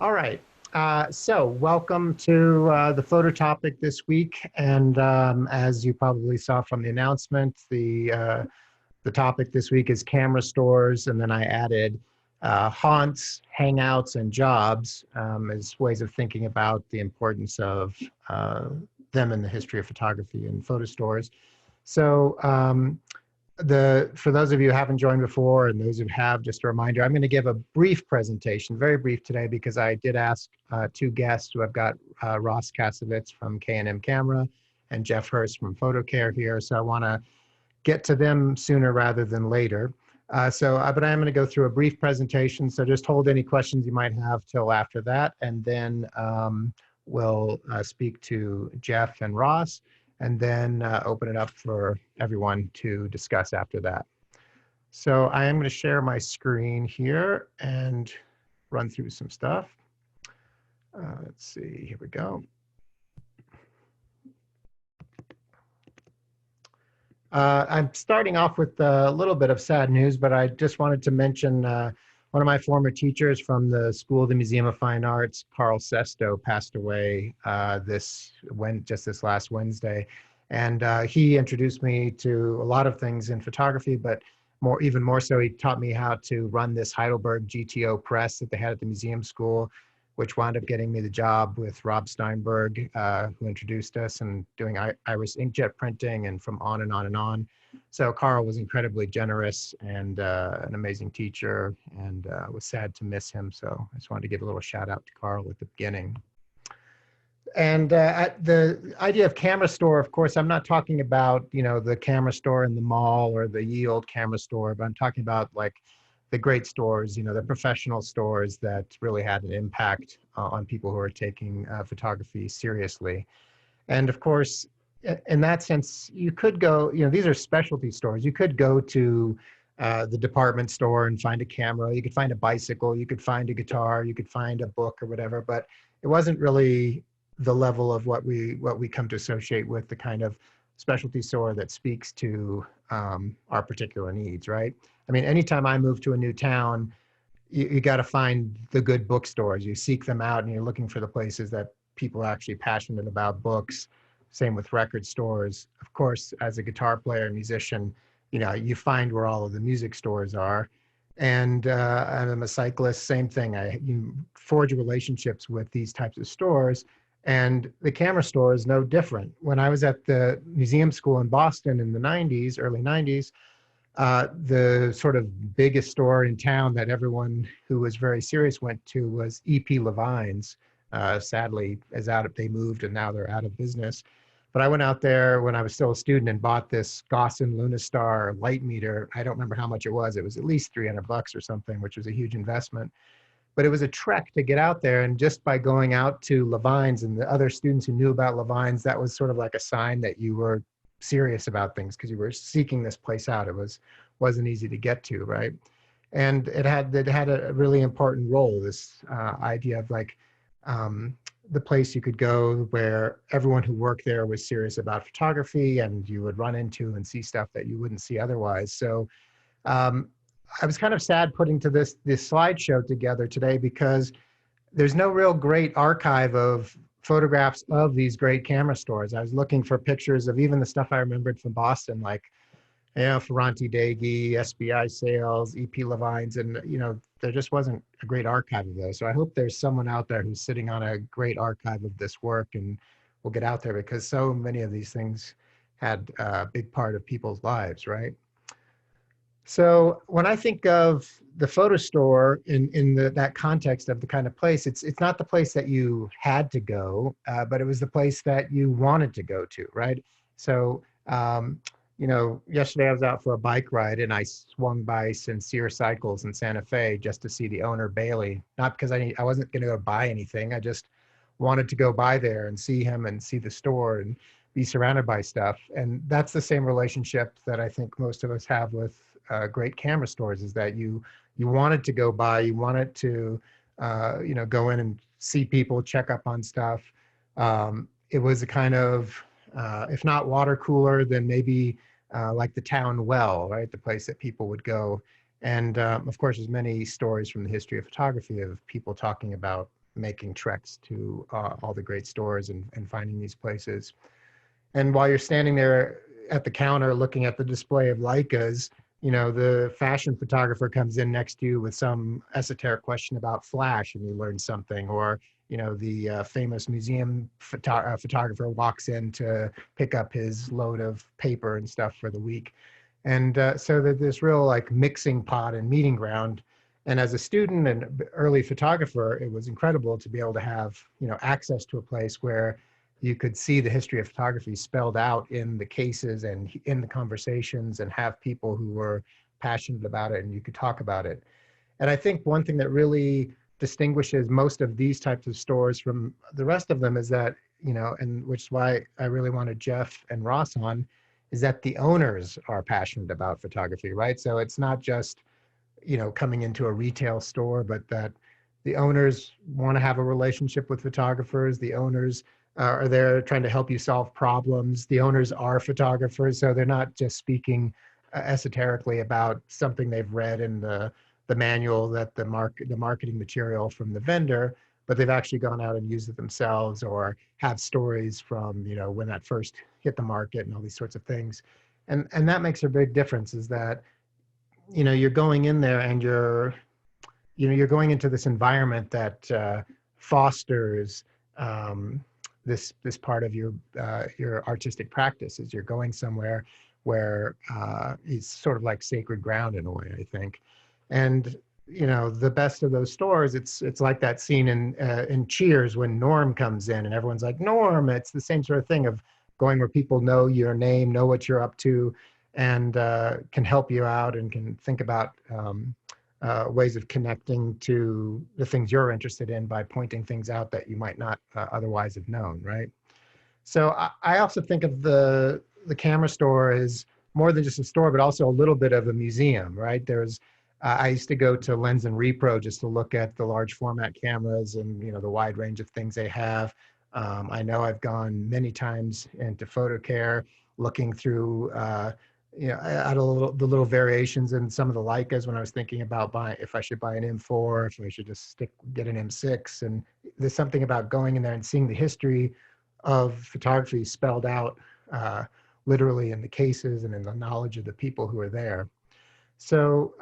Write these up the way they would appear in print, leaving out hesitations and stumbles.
All right. So welcome to the photo topic this week. And as you probably saw from the announcement, the topic this week is camera stores. And then I added haunts, hangouts, and jobs as ways of thinking about the importance of them in the history of photography and photo stores. So for those of you who haven't joined before and those who have, just a reminder, I'm going to give a brief presentation, very brief today, because I did ask two guests who I've got Ross Kasovitz from K&M Camera and Jeff Hurst from PhotoCare here. So I want to get to them sooner rather than later. But I'm going to go through a brief presentation. So just hold any questions you might have till after that. And then we'll speak to Jeff and Ross, and then open it up for everyone to discuss after that. So I am going to share my screen here and run through some stuff. Let's see, here we go. I'm starting off with a little bit of sad news, but I just wanted to mention one of my former teachers from the School of the Museum of Fine Arts, Carl Sesto, passed away just this last Wednesday. And he introduced me to a lot of things in photography, but even more so, he taught me how to run this Heidelberg GTO press that they had at the museum school, which wound up getting me the job with Rob Steinberg, who introduced us, and doing iris inkjet printing, and from on and on and on. So Carl was incredibly generous and an amazing teacher, and was sad to miss him. So I just wanted to give a little shout out to Carl at the beginning. And the idea of camera store, of course, I'm not talking about, the camera store in the mall or the ye old camera store, but I'm talking about like the great stores, the professional stores that really had an impact on people who are taking photography seriously. And of course, in that sense, you could go, these are specialty stores. You could go to the department store and find a camera. You could find a bicycle. You could find a guitar. You could find a book or whatever. But it wasn't really the level of what we come to associate with the kind of specialty store that speaks to our particular needs, right? I mean, anytime I move to a new town, you got to find the good bookstores. You seek them out, and you're looking for the places that people are actually passionate about books. Same with record stores. Of course, as a guitar player and musician, you find where all of the music stores are. And I'm a cyclist, same thing. You forge relationships with these types of stores. And the camera store is no different. When I was at the museum school in Boston in the 90s, early 90s, the sort of biggest store in town that everyone who was very serious went to was E.P. Levine's. Sadly, they moved and now they're out of business. But I went out there when I was still a student and bought this Gaussian Lunastar light meter. I don't remember how much it was. It was at least $300 or something, which was a huge investment. But it was a trek to get out there. And just by going out to Levine's and the other students who knew about Levine's, that was sort of like a sign that you were serious about things, because you were seeking this place out. It wasn't easy to get to, right? And it had a really important role, this idea of like the place you could go where everyone who worked there was serious about photography, and you would run into and see stuff that you wouldn't see otherwise. So I was kind of sad putting this slideshow together today, because there's no real great archive of photographs of these great camera stores. I was looking for pictures of even the stuff I remembered from Boston, like, Ferranti Daghi, SBI Sales, EP Levine's, and, there just wasn't a great archive of those. So I hope there's someone out there who's sitting on a great archive of this work, and we'll get out there, because so many of these things had a big part of people's lives, right? So when I think of the photo store in that context of the kind of place, it's not the place that you had to go, but it was the place that you wanted to go to, right? So, yesterday I was out for a bike ride, and I swung by Sincere Cycles in Santa Fe just to see the owner, Bailey. Not because I wasn't going to go buy anything. I just wanted to go by there and see him and see the store and be surrounded by stuff. And that's the same relationship that I think most of us have with great camera stores, is that you wanted to go by, you wanted to go in and see people, check up on stuff. It was a kind of, if not water cooler, then maybe like the town well, right? The place that people would go. And of course, there's many stories from the history of photography of people talking about making treks to all the great stores and finding these places. And while you're standing there at the counter looking at the display of Leicas, the fashion photographer comes in next to you with some esoteric question about flash and you learn something, or the famous museum photographer walks in to pick up his load of paper and stuff for the week. And so that this real like mixing pot and meeting ground. And as a student and early photographer, it was incredible to be able to have access to a place where you could see the history of photography spelled out in the cases and in the conversations, and have people who were passionate about it and you could talk about it. And I think one thing that really distinguishes most of these types of stores from the rest of them is that, and which is why I really wanted Jeff and Ross on, is that the owners are passionate about photography, right? So it's not just, coming into a retail store, but that the owners want to have a relationship with photographers. The owners are there trying to help you solve problems. The owners are photographers, so they're not just speaking esoterically about something they've read in the manual, that the marketing material from the vendor, but they've actually gone out and used it themselves, or have stories from when that first hit the market and all these sorts of things. And that makes a big difference, is that you're going in there and you're going into this environment that fosters this part of your artistic practice. Is you're going somewhere where it's sort of like sacred ground in a way, I think. And the best of those stores, it's like that scene in Cheers when Norm comes in and everyone's like, Norm. It's the same sort of thing of going where people know your name, know what you're up to, and can help you out and can think about ways of connecting to the things you're interested in by pointing things out that you might not otherwise have known, right? So I also think of the camera store as more than just a store, but also a little bit of a museum, right? I used to go to Lens and Repro just to look at the large format cameras and the wide range of things they have. I know I've gone many times into PhotoCare looking through at the little variations in some of the Leicas when I was thinking about buying, if I should buy an M4, if I should just get an M6. And there's something about going in there and seeing the history of photography spelled out literally in the cases and in the knowledge of the people who are there. So,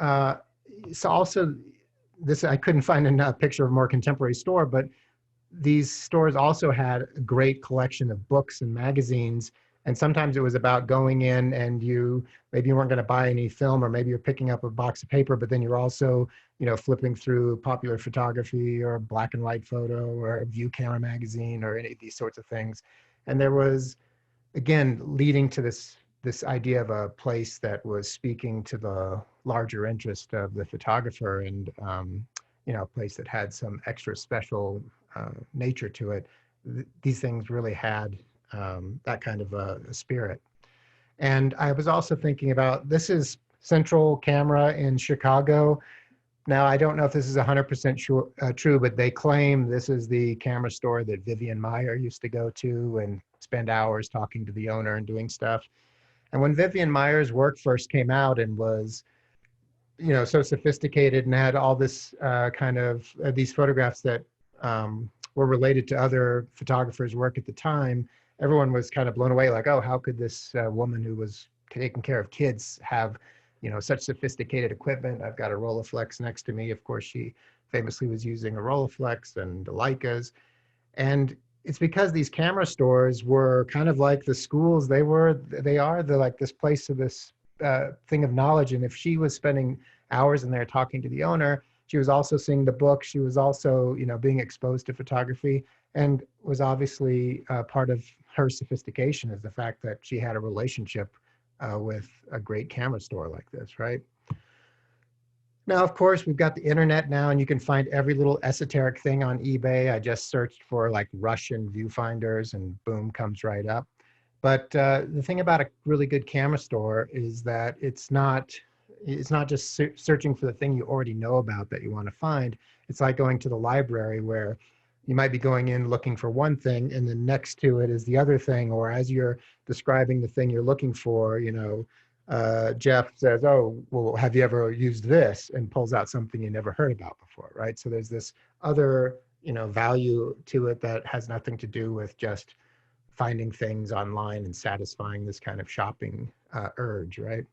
also this, I couldn't find a picture of a more contemporary store, but these stores also had a great collection of books and magazines. And sometimes it was about going in and maybe you weren't going to buy any film, or maybe you're picking up a box of paper, but then you're also, flipping through Popular Photography or Black and White Photo or View Camera Magazine or any of these sorts of things. And there was, again, leading to this idea of a place that was speaking to the larger interest of the photographer, and a place that had some extra special nature to it. These things really had that kind of a spirit. And I was also thinking about, this is Central Camera in Chicago. Now, I don't know if this is 100% true, but they claim this is the camera store that Vivian Maier used to go to and spend hours talking to the owner and doing stuff. And when Vivian Maier's work first came out and was, so sophisticated and had all this these photographs that were related to other photographers' work at the time, everyone was kind of blown away, like, oh, how could this woman who was taking care of kids have, such sophisticated equipment? I've got a Rolleiflex next to me. Of course, she famously was using a Rolleiflex and Leicas. And it's because these camera stores were kind of like the schools. They are like this place of this thing of knowledge. And if she was spending hours in there talking to the owner, she was also seeing the book. She was also, being exposed to photography, and was obviously part of her sophistication is the fact that she had a relationship with a great camera store like this, right? Now, of course, we've got the internet now, and you can find every little esoteric thing on eBay. I just searched for like Russian viewfinders, and boom, comes right up. But the thing about a really good camera store is that it's not just searching for the thing you already know about that you want to find. It's like going to the library, where you might be going in looking for one thing, and then next to it is the other thing. Or as you're describing the thing you're looking for, Jeff says, oh, well, have you ever used this? And pulls out something you never heard about before, right? So there's this other value to it that has nothing to do with just finding things online and satisfying this kind of shopping urge, right?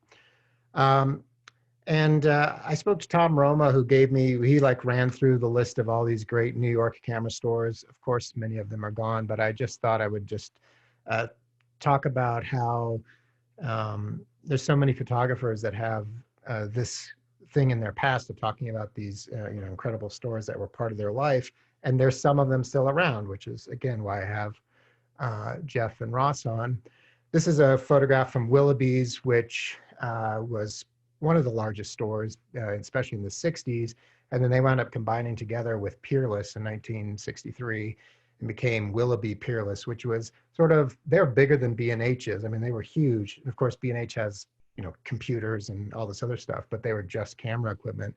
Um, and I spoke to Tom Roma, who he like ran through the list of all these great New York camera stores. Of course, many of them are gone, but I just thought I would just uh, talk about how there's so many photographers that have this thing in their past of talking about these incredible stores that were part of their life, and there's some of them still around, which is again why I have Jeff and Ross on. This is a photograph from Willoughby's, which was one of the largest stores, especially in the 60s. And then they wound up combining together with Peerless in 1963 and became Willoughby Peerless, which was sort of, they're bigger than B&H is. I mean, they were huge. Of course, B&H has, computers and all this other stuff, but they were just camera equipment.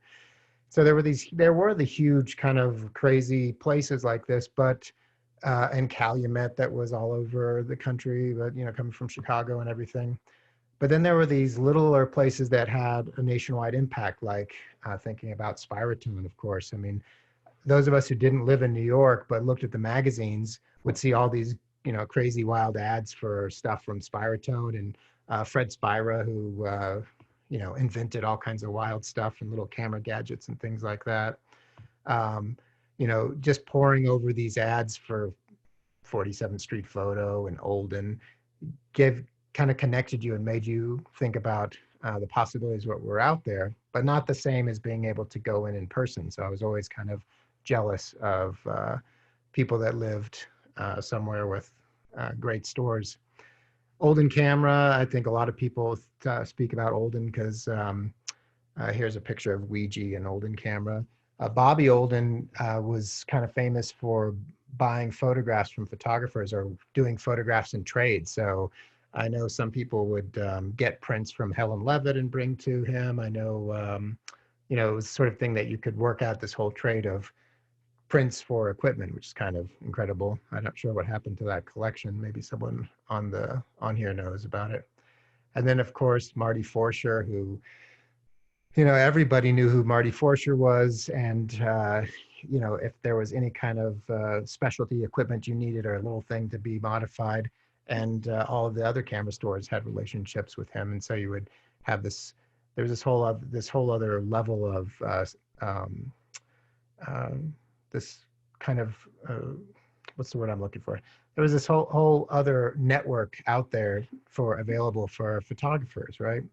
So there were the huge kind of crazy places like this, but and Calumet that was all over the country, but coming from Chicago and everything. But then there were these littler places that had a nationwide impact, like thinking about Spyritone, of course. I mean, those of us who didn't live in New York but looked at the magazines would see all these, crazy wild ads for stuff from Spyritone, and Fred Spira, who, invented all kinds of wild stuff and little camera gadgets and things like that. Um, just pouring over these ads for 47th Street Photo and Olden kind of connected you and made you think about the possibilities of what were out there, but not the same as being able to go in person. So I was always kind of jealous of people that lived somewhere with great stores. Olden camera, I think a lot of people speak about Olden because here's a picture of Ouija and Olden camera. Bobby Olden was kind of famous for buying photographs from photographers or doing photographs in trade. So I know some people would get prints from Helen Levitt and bring to him. I know, it was the sort of thing that you could work out this whole trade of prints for equipment, which is kind of incredible. I'm not sure what happened to that collection. Maybe someone on here knows about it. And then, of course, Marty Forscher, who, everybody knew who Marty Forscher was. And, if there was any kind of specialty equipment you needed or a little thing to be modified, and all of the other camera stores had relationships with him. And so you would have there was this whole other level of this kind of, what's the word I'm looking for? There was this whole other network out there available for photographers, right?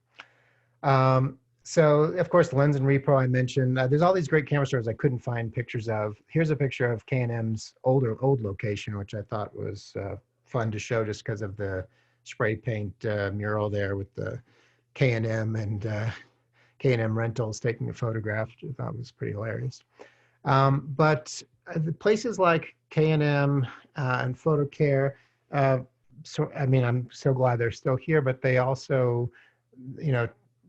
So of course, Lens and Repro I mentioned. There's all these great camera stores I couldn't find pictures of. Here's a picture of K&M's old location, which I thought was fun to show just because of the spray paint mural there with the K&M and K&M Rentals taking a photograph, which I thought was pretty hilarious. But the places like K&M and PhotoCare, so I mean, I'm so glad they're still here, but they also,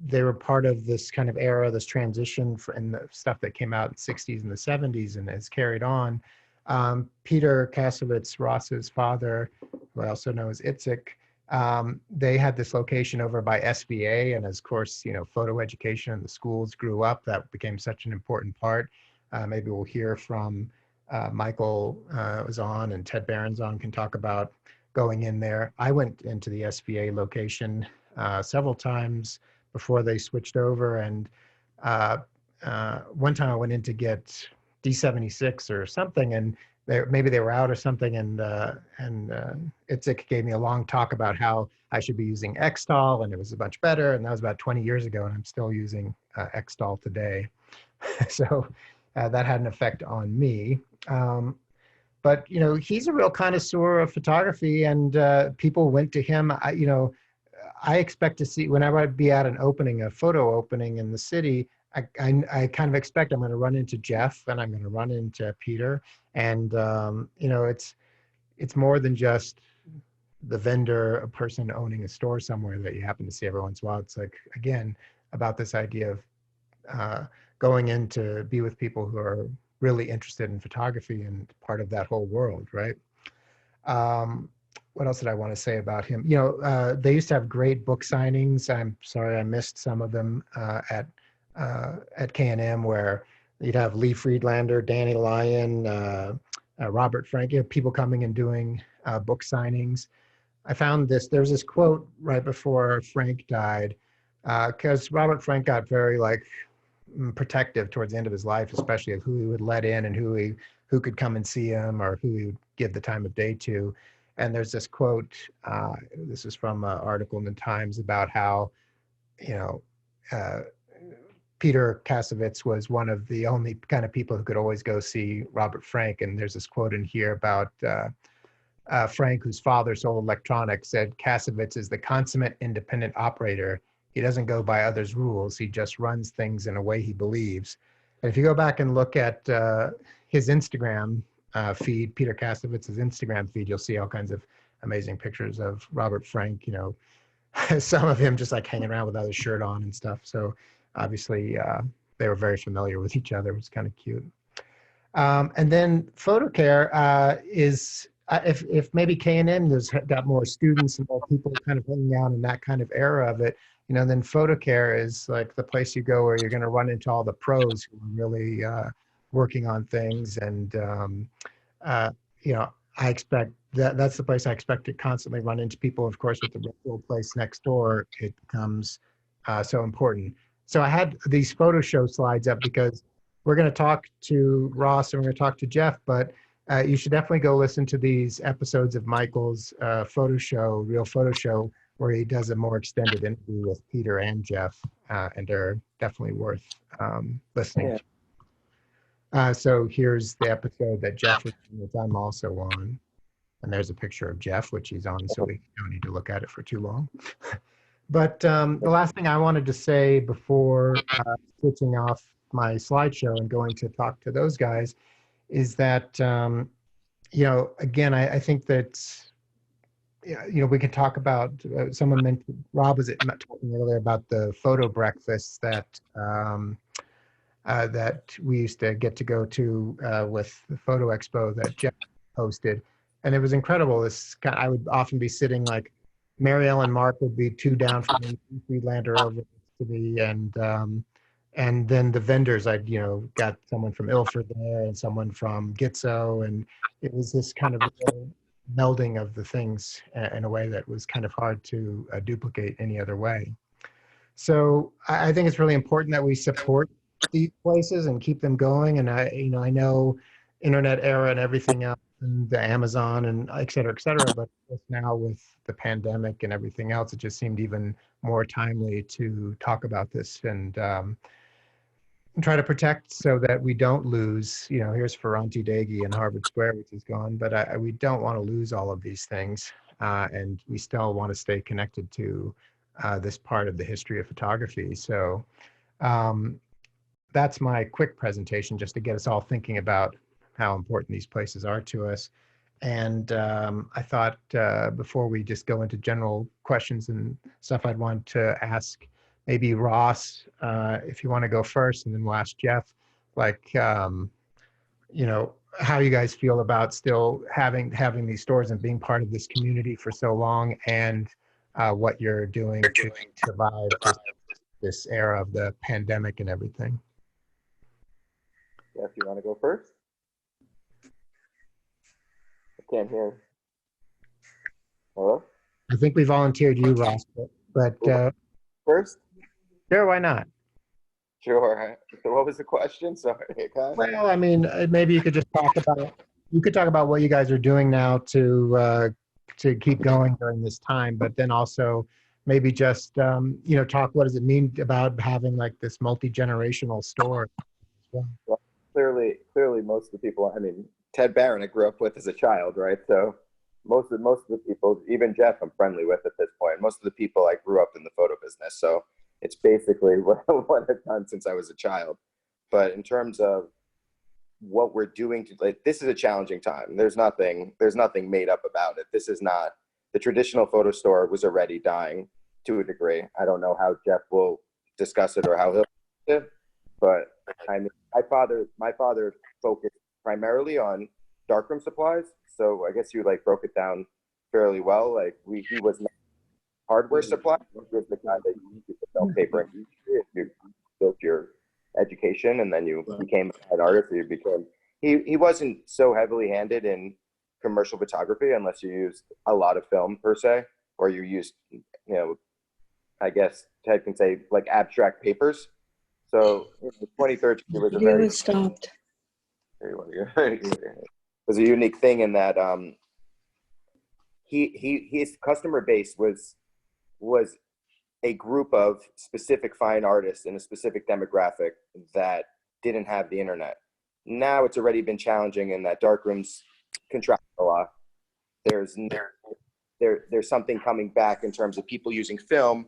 they were part of this kind of era, this transition and the stuff that came out in the 60s and the 70s and has carried on. Peter Kasowitz, Ross's father, who I also know as Itzik, they had this location over by SVA, and of course, photo education in the schools grew up. That became such an important part. Maybe we'll hear from Michael Zahn and Ted Baranzon can talk about going in there. I went into the SVA location several times before they switched over, and one time I went in to get D76 or something, and maybe they were out or something, and Itzik gave me a long talk about how I should be using Xtol, and it was much better, and that was about 20 years ago, and I'm still using Xtol today. So that had an effect on me. But he's a real connoisseur of photography, and people went to him. I expect to see, whenever I'd be at an opening, a photo opening in the city, I kind of expect I'm going to run into Jeff and I'm going to run into Peter. And, it's more than just the vendor, a person owning a store somewhere that you happen to see every once in a while. It's like, again, about this idea of going in to be with people who are really interested in photography and part of that whole world, right? What else did I want to say about him? They used to have great book signings. I'm sorry I missed some of them at K&M, where You'd have Lee Friedlander, Danny Lyon, Robert Frank, people coming and doing book signings. I found this, there's this quote right before Frank died, because Robert Frank got very like protective towards the end of his life, especially of who he would let in and who could come and see him or who he would give the time of day to. And there's this quote, this is from an article in the Times about how, you know, uh, Peter Kasovitz was one of the only kind of people who could always go see Robert Frank. And there's this quote in here about Frank, whose father sold electronics, said Kasovitz is the consummate independent operator. He doesn't go by others' rules. He just runs things in a way he believes. And if you go back and look at his Instagram feed, Peter Kasovitz's Instagram feed, you'll see all kinds of amazing pictures of Robert Frank, some of him just like hanging around without his shirt on and stuff. So obviously they were very familiar with each other. It was kind of cute. And then PhotoCare is, if maybe K&M has got more students and more people kind of hanging out in that kind of era of it, then PhotoCare is like the place you go where you're going to run into all the pros who are really working on things. And, I expect that's the place I expect to constantly run into people. Of course, with the rental place next door, it becomes so important. So I had these photo show slides up because we're going to talk to Ross and we're going to talk to Jeff, but you should definitely go listen to these episodes of Michael's real photo show, where he does a more extended interview with Peter and Jeff, and they're definitely worth listening to. So here's the episode that Jeff was on, which I'm also on. And there's a picture of Jeff, which he's on, so we don't need to look at it for too long. But the last thing I wanted to say before switching off my slideshow and going to talk to those guys is that, again, I think that, we could talk about, someone mentioned, Rob was talking earlier about the photo breakfasts that that we used to get to go to with the Photo Expo that Jeff hosted. And it was incredible. I would often be sitting like, Marielle and Mark would be two down from me, Friedlander over to me, and then the vendors, I'd, got someone from Ilford there and someone from Gitzo, and it was this kind of melding of the things in a way that was kind of hard to duplicate any other way. So I think it's really important that we support these places and keep them going. And I know internet era and everything else, and the Amazon and et cetera, but just now with the pandemic and everything else, it just seemed even more timely to talk about this and try to protect so that we don't lose, here's Ferranti Daghi and Harvard Square, which is gone, but we don't want to lose all of these things. And we still want to stay connected to this part of the history of photography. So that's my quick presentation, just to get us all thinking about how important these places are to us. And I thought before we just go into general questions and stuff, I'd want to ask maybe Ross, if you want to go first, and then we'll ask Jeff, how you guys feel about still having these stores and being part of this community for so long, and what you're doing to survive this era of the pandemic and everything. Jeff, you want to go first? I can't hear. Hello? I think we volunteered you, Ross, but first? Sure, why not? Sure. So what was the question? Sorry, Kai. Well, I mean, maybe you could just talk about what you guys are doing now to keep going during this time, but then also maybe just talk, what does it mean about having like this multi-generational store? Well, clearly most of the people, I mean, Ted Barron I grew up with as a child, right? So most of the people, even Jeff I'm friendly with at this point, most of the people I grew up in the photo business. So it's basically what I've done since I was a child. But in terms of what we're doing, this is a challenging time. There's nothing made up about it. This is not, the traditional photo store was already dying to a degree. I don't know how Jeff will discuss it or how he'll do it, but I mean, my father focused primarily on darkroom supplies. So I guess you broke it down fairly well. He was not hardware supply. He was the guy that you used to sell paper and if you built your education, and then you became an artist. You became he wasn't so heavily handed in commercial photography unless you used a lot of film per se, or you used, I guess Ted can say like abstract papers. So in 2013 it was a Video very was stopped. it was a unique thing in that his customer base was a group of specific fine artists in a specific demographic that didn't have the internet. Now it's already been challenging in that darkrooms contract a lot. There's something coming back in terms of people using film,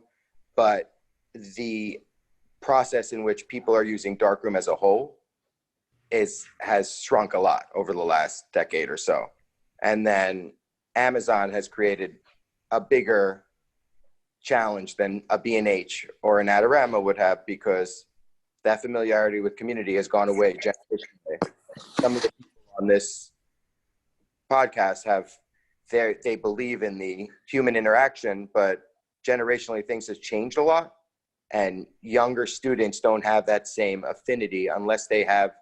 but the process in which people are using darkroom as a whole has shrunk a lot over the last decade or so. And then Amazon has created a bigger challenge than a B&H or an Adorama would have, because that familiarity with community has gone away generationally. Some of the people on this podcast they believe in the human interaction, but generationally things have changed a lot, and younger students don't have that same affinity unless they have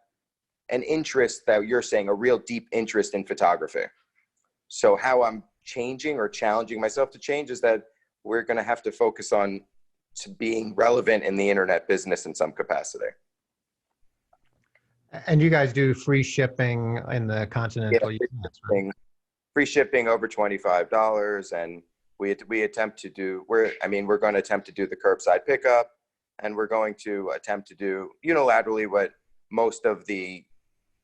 an interest that you're saying, a real deep interest in photography. So how I'm changing or challenging myself to change is that we're going to have to focus on to being relevant in the internet business in some capacity. And you guys do free shipping in the continental US, right? Free shipping over $25, and we attempt to do, we're going to attempt to do the curbside pickup, and we're going to attempt to do unilaterally what most of the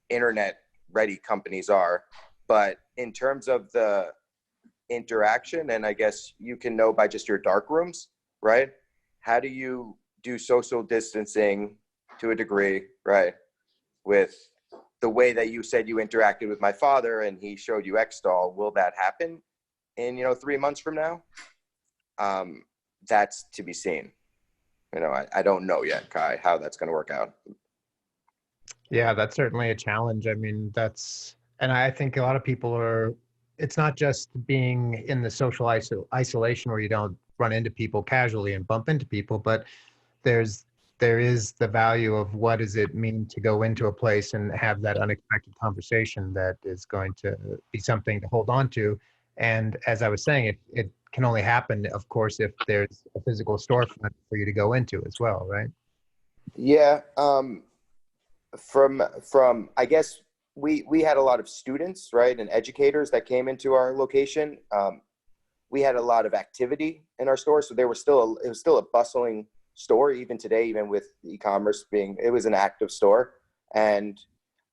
internet ready companies are. But in terms of the interaction, and I guess you can know by just your dark rooms, right? How do you do social distancing to a degree, right? With the way that you said you interacted with my father and he showed you X-Doll, will that happen in 3 months from now? That's to be seen. I don't know yet, Kai, how that's going to work out. Yeah, that's certainly a challenge. I mean, and I think a lot of people it's not just being in the social isolation where you don't run into people casually and bump into people, but there is the value of what does it mean to go into a place and have that unexpected conversation that is going to be something to hold on to. And as I was saying, it can only happen, of course, if there's a physical storefront for you to go into as well, right? Yeah. From I guess we had a lot of students, right, and educators that came into our location. We had a lot of activity in our store, so it was still a bustling store even today, even with e-commerce it was an active store. And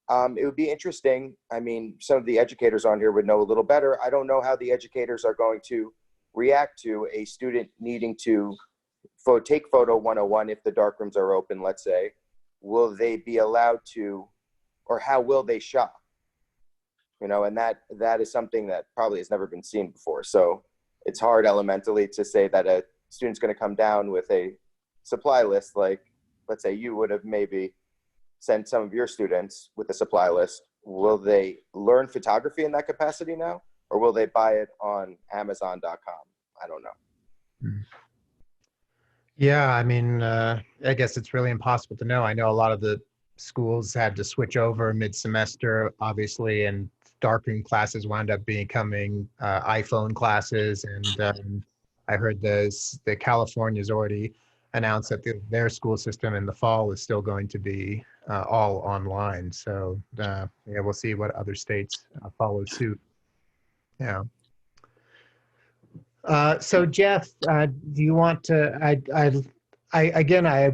it would be interesting. I mean, some of the educators on here would know a little better. I don't know how the educators are going to react to a student needing to take photo 101 if the darkrooms are open, let's say. Will they be allowed to, or how will they shop? And that is something that probably has never been seen before. So it's hard elementally to say that a student's going to come down with a supply list, like let's say you would have maybe sent some of your students with a supply list. Will they learn photography in that capacity now, or will they buy it on Amazon.com? I don't know. Yeah, I mean, I guess it's really impossible to know. I know a lot of the schools had to switch over mid-semester, obviously, and darkroom classes wound up becoming iPhone classes. And I heard the California's already announced that their school system in the fall is still going to be all online. So yeah, we'll see what other states follow suit. Yeah. So Jeff, do you want to? I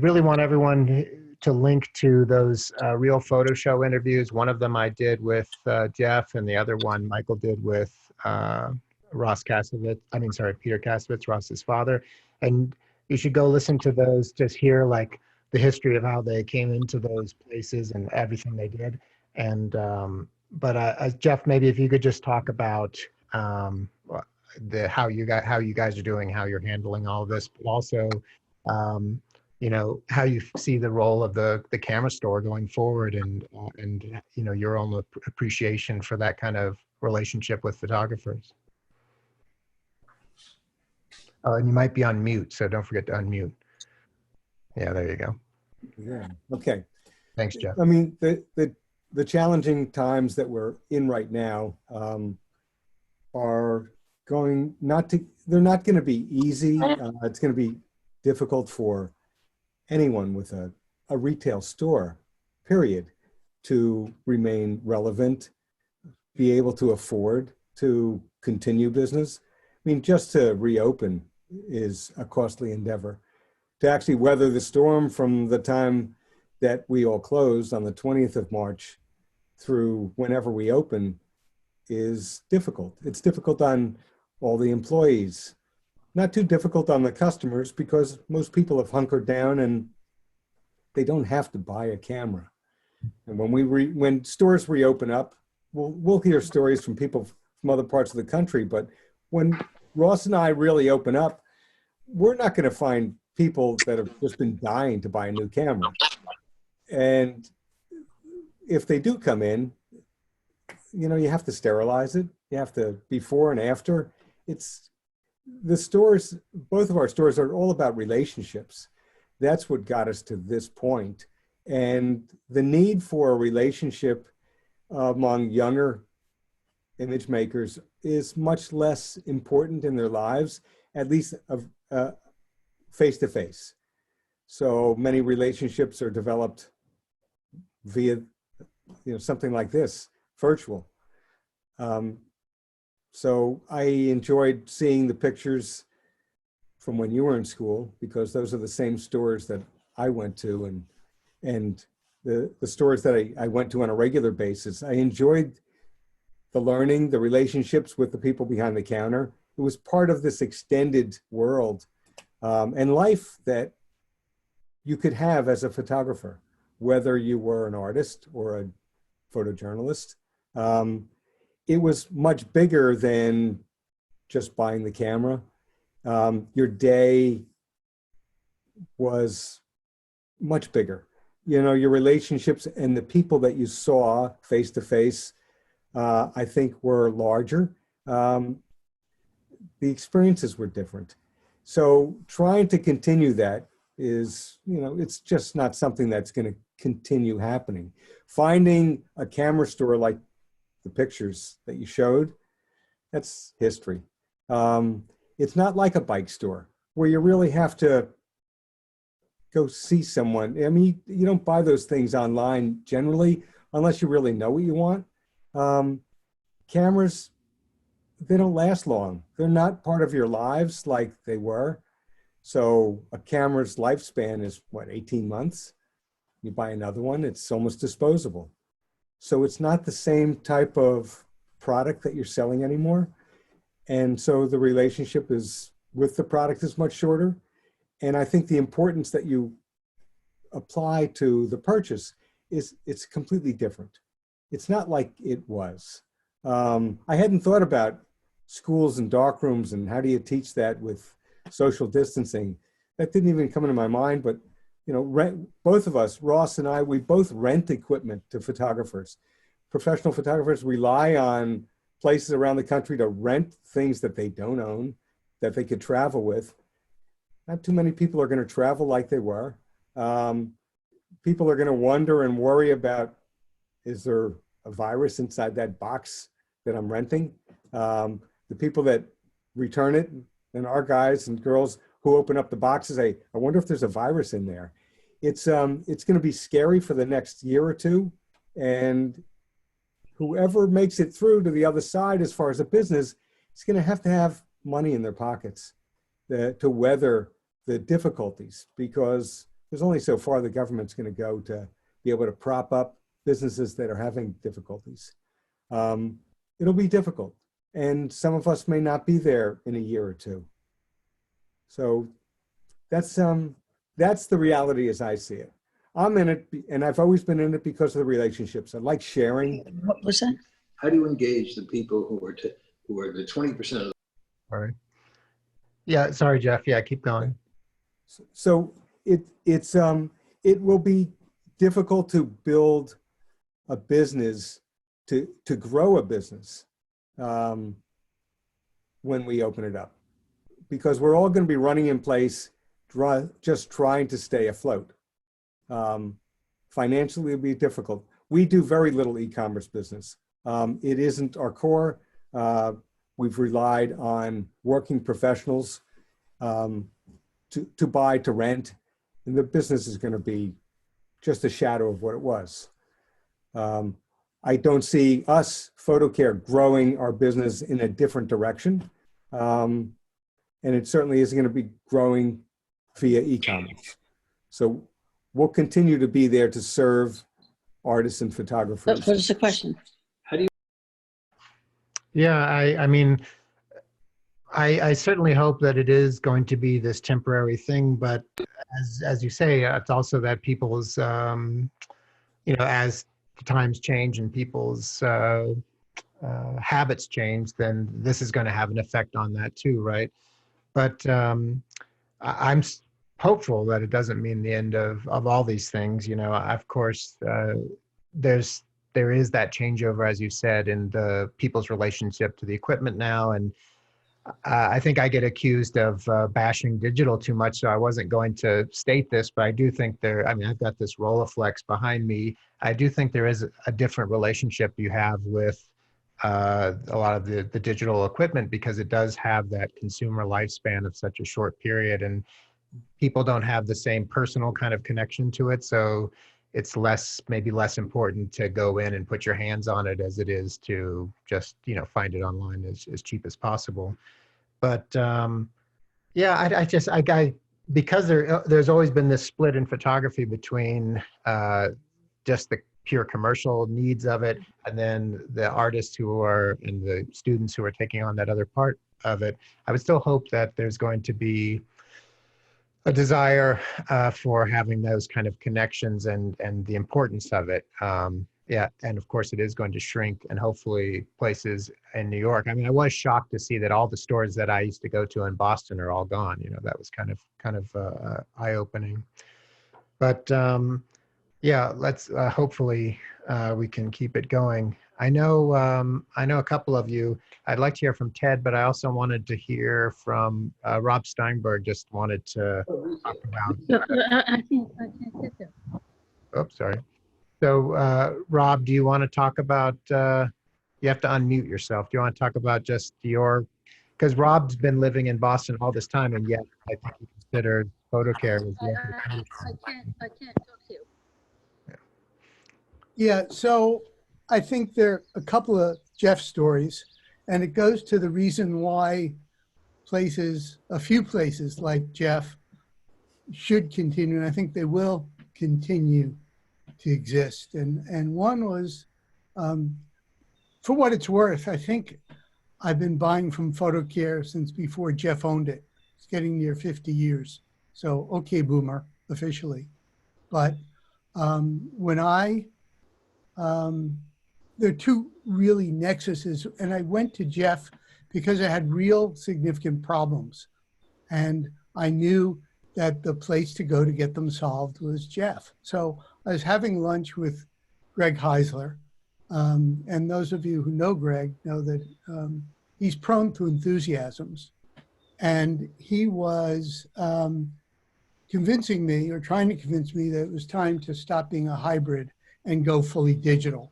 really want everyone to link to those Real Photo Show interviews. One of them I did with Jeff, and the other one Michael did with Ross Kasovitz. Peter Kasovitz, Ross's father. And you should go listen to those. Just hear like the history of how they came into those places and everything they did. And Jeff, maybe if you could just talk about how you guys are doing, how you're handling all of this, but also how you see the role of the camera store going forward, and your own appreciation for that kind of relationship with photographers. Oh, and you might be on mute, so don't forget to unmute. Yeah, there you go. Yeah. Okay. Thanks, Jeff. I mean, the challenging times that we're in right now are going not to, they're not going to be easy. It's going to be difficult for anyone with a retail store, period, to remain relevant, be able to afford to continue business. I mean, just to reopen is a costly endeavor. To actually weather the storm from the time that we all closed on the 20th of March through whenever we open is difficult. It's difficult on all the employees, not too difficult on the customers because most people have hunkered down and they don't have to buy a camera. And when stores reopen up, we'll hear stories from people from other parts of the country, but when Ross and I really open up, we're not going to find people that have just been dying to buy a new camera. And if they do come in, you know, you have to sterilize it. You have to, before and after. It's the stores, both of our stores are all about relationships. That's what got us to this point. And the need for a relationship among younger image makers is much less important in their lives, at least of face-to-face. So many relationships are developed via, you know, something like this, virtual. So I enjoyed seeing the pictures from when you were in school, because those are the same stores that I went to, and the stores that I went to on a regular basis. I enjoyed the learning, the relationships with the people behind the counter. It was part of this extended world and life that you could have as a photographer, whether you were an artist or a photojournalist. It was much bigger than just buying the camera. Your day was much bigger. You know, your relationships and the people that you saw face to face, I think were larger. The experiences were different. So trying to continue that is, you know, it's just not something that's going to continue happening. Finding a camera store like the pictures that you showed, that's history. It's not like a bike store where you really have to go see someone. I mean, you don't buy those things online generally unless you really know what you want. Cameras, they don't last long. They're not part of your lives like they were. So a camera's lifespan is what, 18 months? You buy another one, it's almost disposable. So it's not the same type of product that you're selling anymore. And so the relationship is with the product is much shorter. And I think the importance that you apply to the purchase is it's completely different. It's not like it was. I hadn't thought about schools and dark rooms and how do you teach that with social distancing. That didn't even come into my mind, but you know, both of us, Ross and I, we both rent equipment to photographers. Professional photographers rely on places around the country to rent things that they don't own, that they could travel with. Not too many people are going to travel like they were. People are going to wonder and worry about, is there a virus inside that box that I'm renting? The people that return it, and our guys and girls who open up the boxes, I wonder if there's a virus in there. It's going to be scary for the next year or two. And whoever makes it through to the other side as far as a business is going to have money in their pockets to weather the difficulties, because there's only so far the government's going to go to be able to prop up businesses that are having difficulties. It'll be difficult. And some of us may not be there in a year or two. So that's the reality as I see it. I'm in it, and I've always been in it because of the relationships. I like sharing. What was that? How do you engage the people who are the 20% of the All right. Yeah, sorry, Jeff. Yeah, keep going. So it will be difficult to build a business, to grow a business when we open it up, because we're all going to be running in place, just trying to stay afloat. Financially, it'll be difficult. We do very little e-commerce business. It isn't our core. We've relied on working professionals to buy, to rent, and the business is going to be just a shadow of what it was. I don't see us, PhotoCare, growing our business in a different direction. And it certainly isn't going to be growing via e-commerce. So we'll continue to be there to serve artists and photographers. What is the question? How do you? Yeah, I mean, I certainly hope that it is going to be this temporary thing, but as you say, it's also that people's, as the times change and people's habits change, then this is going to have an effect on that too, right? But I'm hopeful that it doesn't mean the end of all these things. Of course, there is that changeover, as you said, in the people's relationship to the equipment now. And I think I get accused of bashing digital too much, so I wasn't going to state this, but I do think I've got this Rolleiflex behind me. I do think there is a different relationship you have with a lot of the digital equipment, because it does have that consumer lifespan of such a short period, and people don't have the same personal kind of connection to it. So it's maybe less important to go in and put your hands on it as it is to just, find it online as cheap as possible. But yeah, because there's always been this split in photography between just the pure commercial needs of it, and then the artists and the students who are taking on that other part of it. I would still hope that there's going to be a desire for having those kind of connections and the importance of it. Yeah, and of course it is going to shrink, and hopefully places in New York. I mean, I was shocked to see that all the stores that I used to go to in Boston are all gone. That was kind of eye-opening. But yeah, let's hopefully we can keep it going. I know a couple of you. I'd like to hear from Ted, but I also wanted to hear from Rob Steinberg. Just wanted to talk about. I can't get there. Oh, sorry. So, Rob, do you want to talk about? You have to unmute yourself. Do you want to talk about just because Rob's been living in Boston all this time, and yet I think he considered PhotoCare as I can't talk to you. Yeah, so I think there are a couple of Jeff stories, and it goes to the reason why a few places like Jeff should continue, and I think they will continue to exist. And one was, for what it's worth, I think I've been buying from PhotoCare since before Jeff owned it. It's getting near 50 years. So, okay, boomer, officially. But there are two really nexuses, and I went to Jeff because I had real significant problems. And I knew that the place to go to get them solved was Jeff. So I was having lunch with Greg Heisler. And those of you who know Greg know that he's prone to enthusiasms. And he was convincing me, or trying to convince me, that it was time to stop being a hybrid and go fully digital.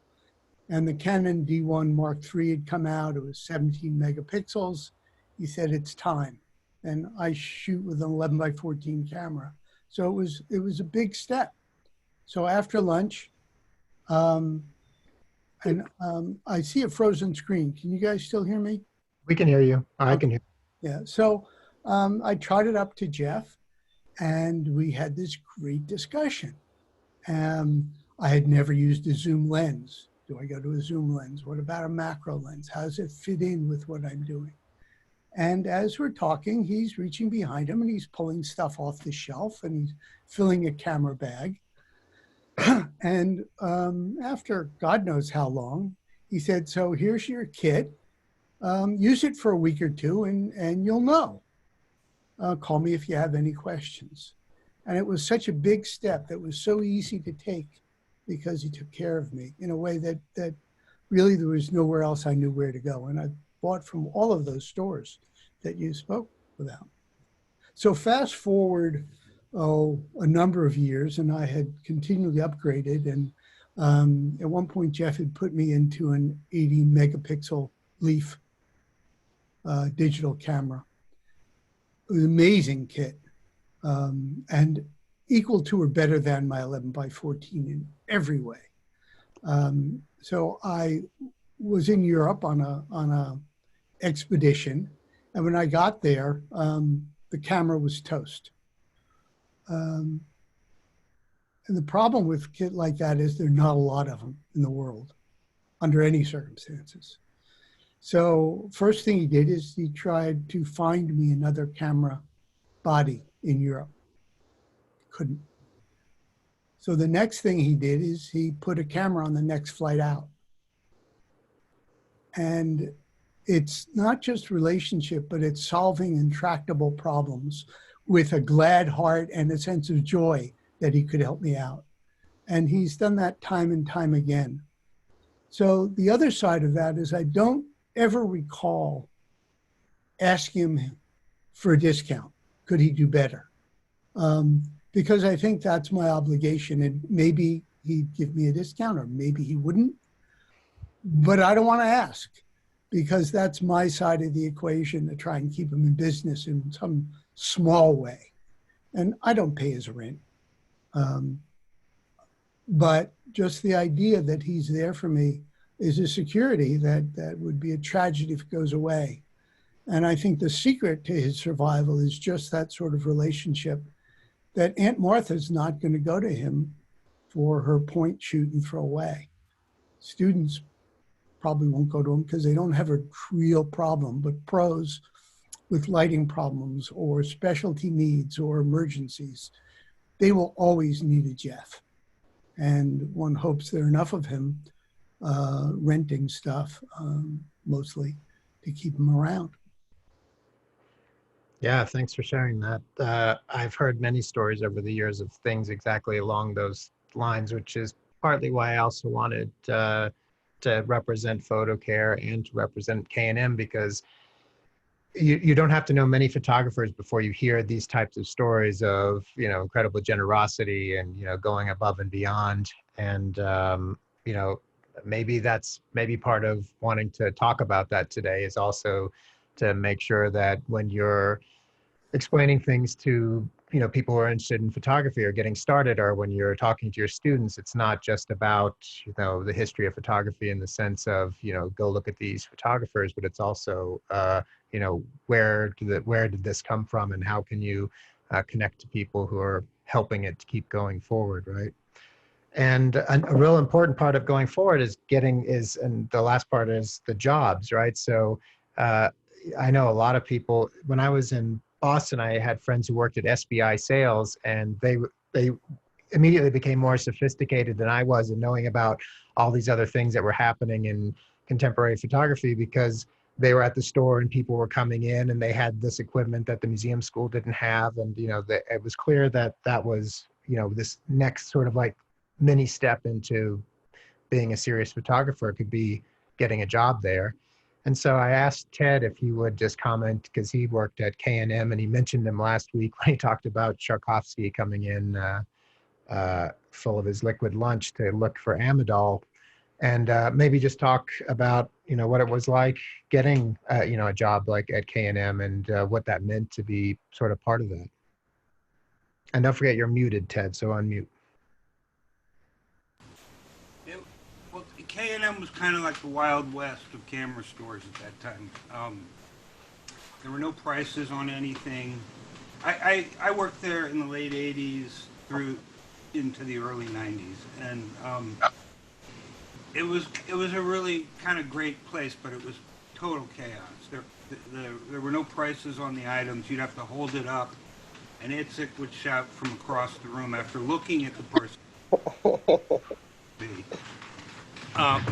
And the Canon D1 Mark III had come out. It was 17 megapixels. He said, it's time. And I shoot with an 11x14 camera. So it was a big step. So after lunch, I see a frozen screen. Can you guys still hear me? We can hear you. I can hear you. Yeah, so I trotted up to Jeff, and we had this great discussion. I had never used a zoom lens. Do I go to a zoom lens? What about a macro lens? How does it fit in with what I'm doing? And as we're talking, he's reaching behind him and he's pulling stuff off the shelf and he's filling a camera bag. And after God knows how long, he said, so here's your kit. Use it for a week or two and you'll know. Call me if you have any questions. And it was such a big step that was so easy to take because he took care of me in a way that really there was nowhere else I knew where to go. And I bought from all of those stores that you spoke about. So fast forward a number of years, and I had continually upgraded. And at one point, Jeff had put me into an 80 megapixel Leaf digital camera. It was an amazing kit, and equal to or better than my 11 by 14 in every way. So I was in Europe on a expedition, and when I got there, the camera was toast. And the problem with a kit like that is there are not a lot of them in the world under any circumstances. So first thing he did is he tried to find me another camera body in Europe. Couldn't. So the next thing he did is he put a camera on the next flight out. And it's not just relationship, but it's solving intractable problems with a glad heart and a sense of joy that he could help me out. And he's done that time and time again. So the other side of that is I don't ever recall asking him for a discount. Could he do better? Because I think that's my obligation, and maybe he'd give me a discount or maybe he wouldn't, but I don't want to ask because that's my side of the equation to try and keep him in business in some small way. And I don't pay his rent. But just the idea that he's there for me is a security that would be a tragedy if it goes away. And I think the secret to his survival is just that sort of relationship, that Aunt Martha's not going to go to him for her point, shoot, and throw away. Students probably won't go to him because they don't have a real problem, but pros with lighting problems or specialty needs or emergencies, they will always need a Jeff. And one hopes there are enough of him renting stuff, mostly, to keep him around. Yeah, thanks for sharing that. I've heard many stories over the years of things exactly along those lines, which is partly why I also wanted to represent PhotoCare and to represent K&M, because you don't have to know many photographers before you hear these types of stories of, you know, incredible generosity and, you know, going above and beyond. And, you know, maybe part of wanting to talk about that today is also to make sure that when you're explaining things to, you know, people who are interested in photography or getting started, or when you're talking to your students, it's not just about, you know, the history of photography in the sense of, you know, go look at these photographers, but it's also, you know, where did this come from, and how can you connect to people who are helping it to keep going forward, right? And a real important part of going forward and the last part is the jobs, right? So I know a lot of people, when I was in Boston, I had friends who worked at SBI sales, and they immediately became more sophisticated than I was in knowing about all these other things that were happening in contemporary photography, because they were at the store and people were coming in and they had this equipment that the museum school didn't have. And, you know, it was clear that was, you know, this next sort of like mini step into being a serious photographer could be getting a job there. And so I asked Ted if he would just comment, because he worked at K&M and he mentioned him last week when he talked about Tchaikovsky coming in full of his liquid lunch to look for Amidol, and maybe just talk about, you know, what it was like getting, you know, a job like at K&M and what that meant to be sort of part of that. And don't forget you're muted, Ted, so unmute. Well, K&M was kind of like the Wild West of camera stores at that time. There were no prices on anything. I worked there in the late 80s through into the early 90s, and it was a really kind of great place, but it was total chaos. There were no prices on the items. You'd have to hold it up, and Itzik would shout from across the room after looking at the person.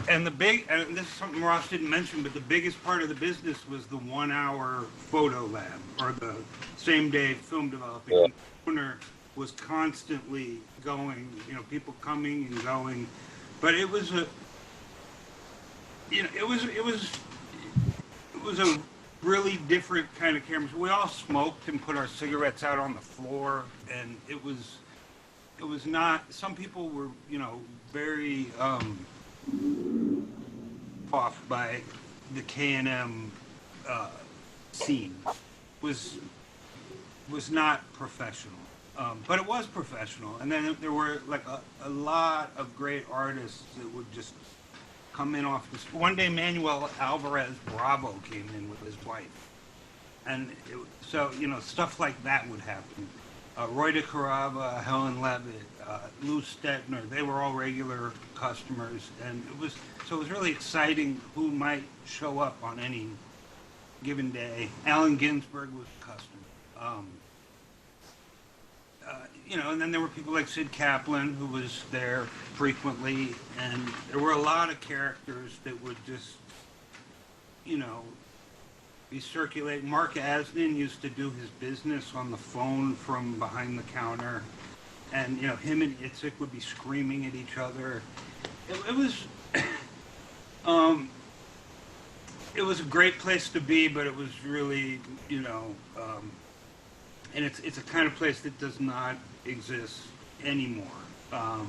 And this is something Ross didn't mention, but the biggest part of the business was the 1 hour photo lab, or the same day film developing. Yeah. The owner was constantly going, you know, people coming and going, but it was a really different kind of cameras. We all smoked and put our cigarettes out on the floor, and it was not. Some people were, very off by the K&M scene. Was not professional, but it was professional. And then there were like a lot of great artists that would just come in off this. One day, Manuel Alvarez Bravo came in with his wife, and so stuff like that would happen. Roy DeCarava, Helen Levitt, Lou Stetner, they were all regular customers, and it was really exciting who might show up on any given day. Allen Ginsberg was a customer. And then there were people like Sid Kaplan, who was there frequently, and there were a lot of characters that would just, be circulating. Mark Asnin used to do his business on the phone from behind the counter, and, him and Itzik would be screaming at each other. It was, it was a great place to be, but it was really, and it's a kind of place that does not exist anymore. But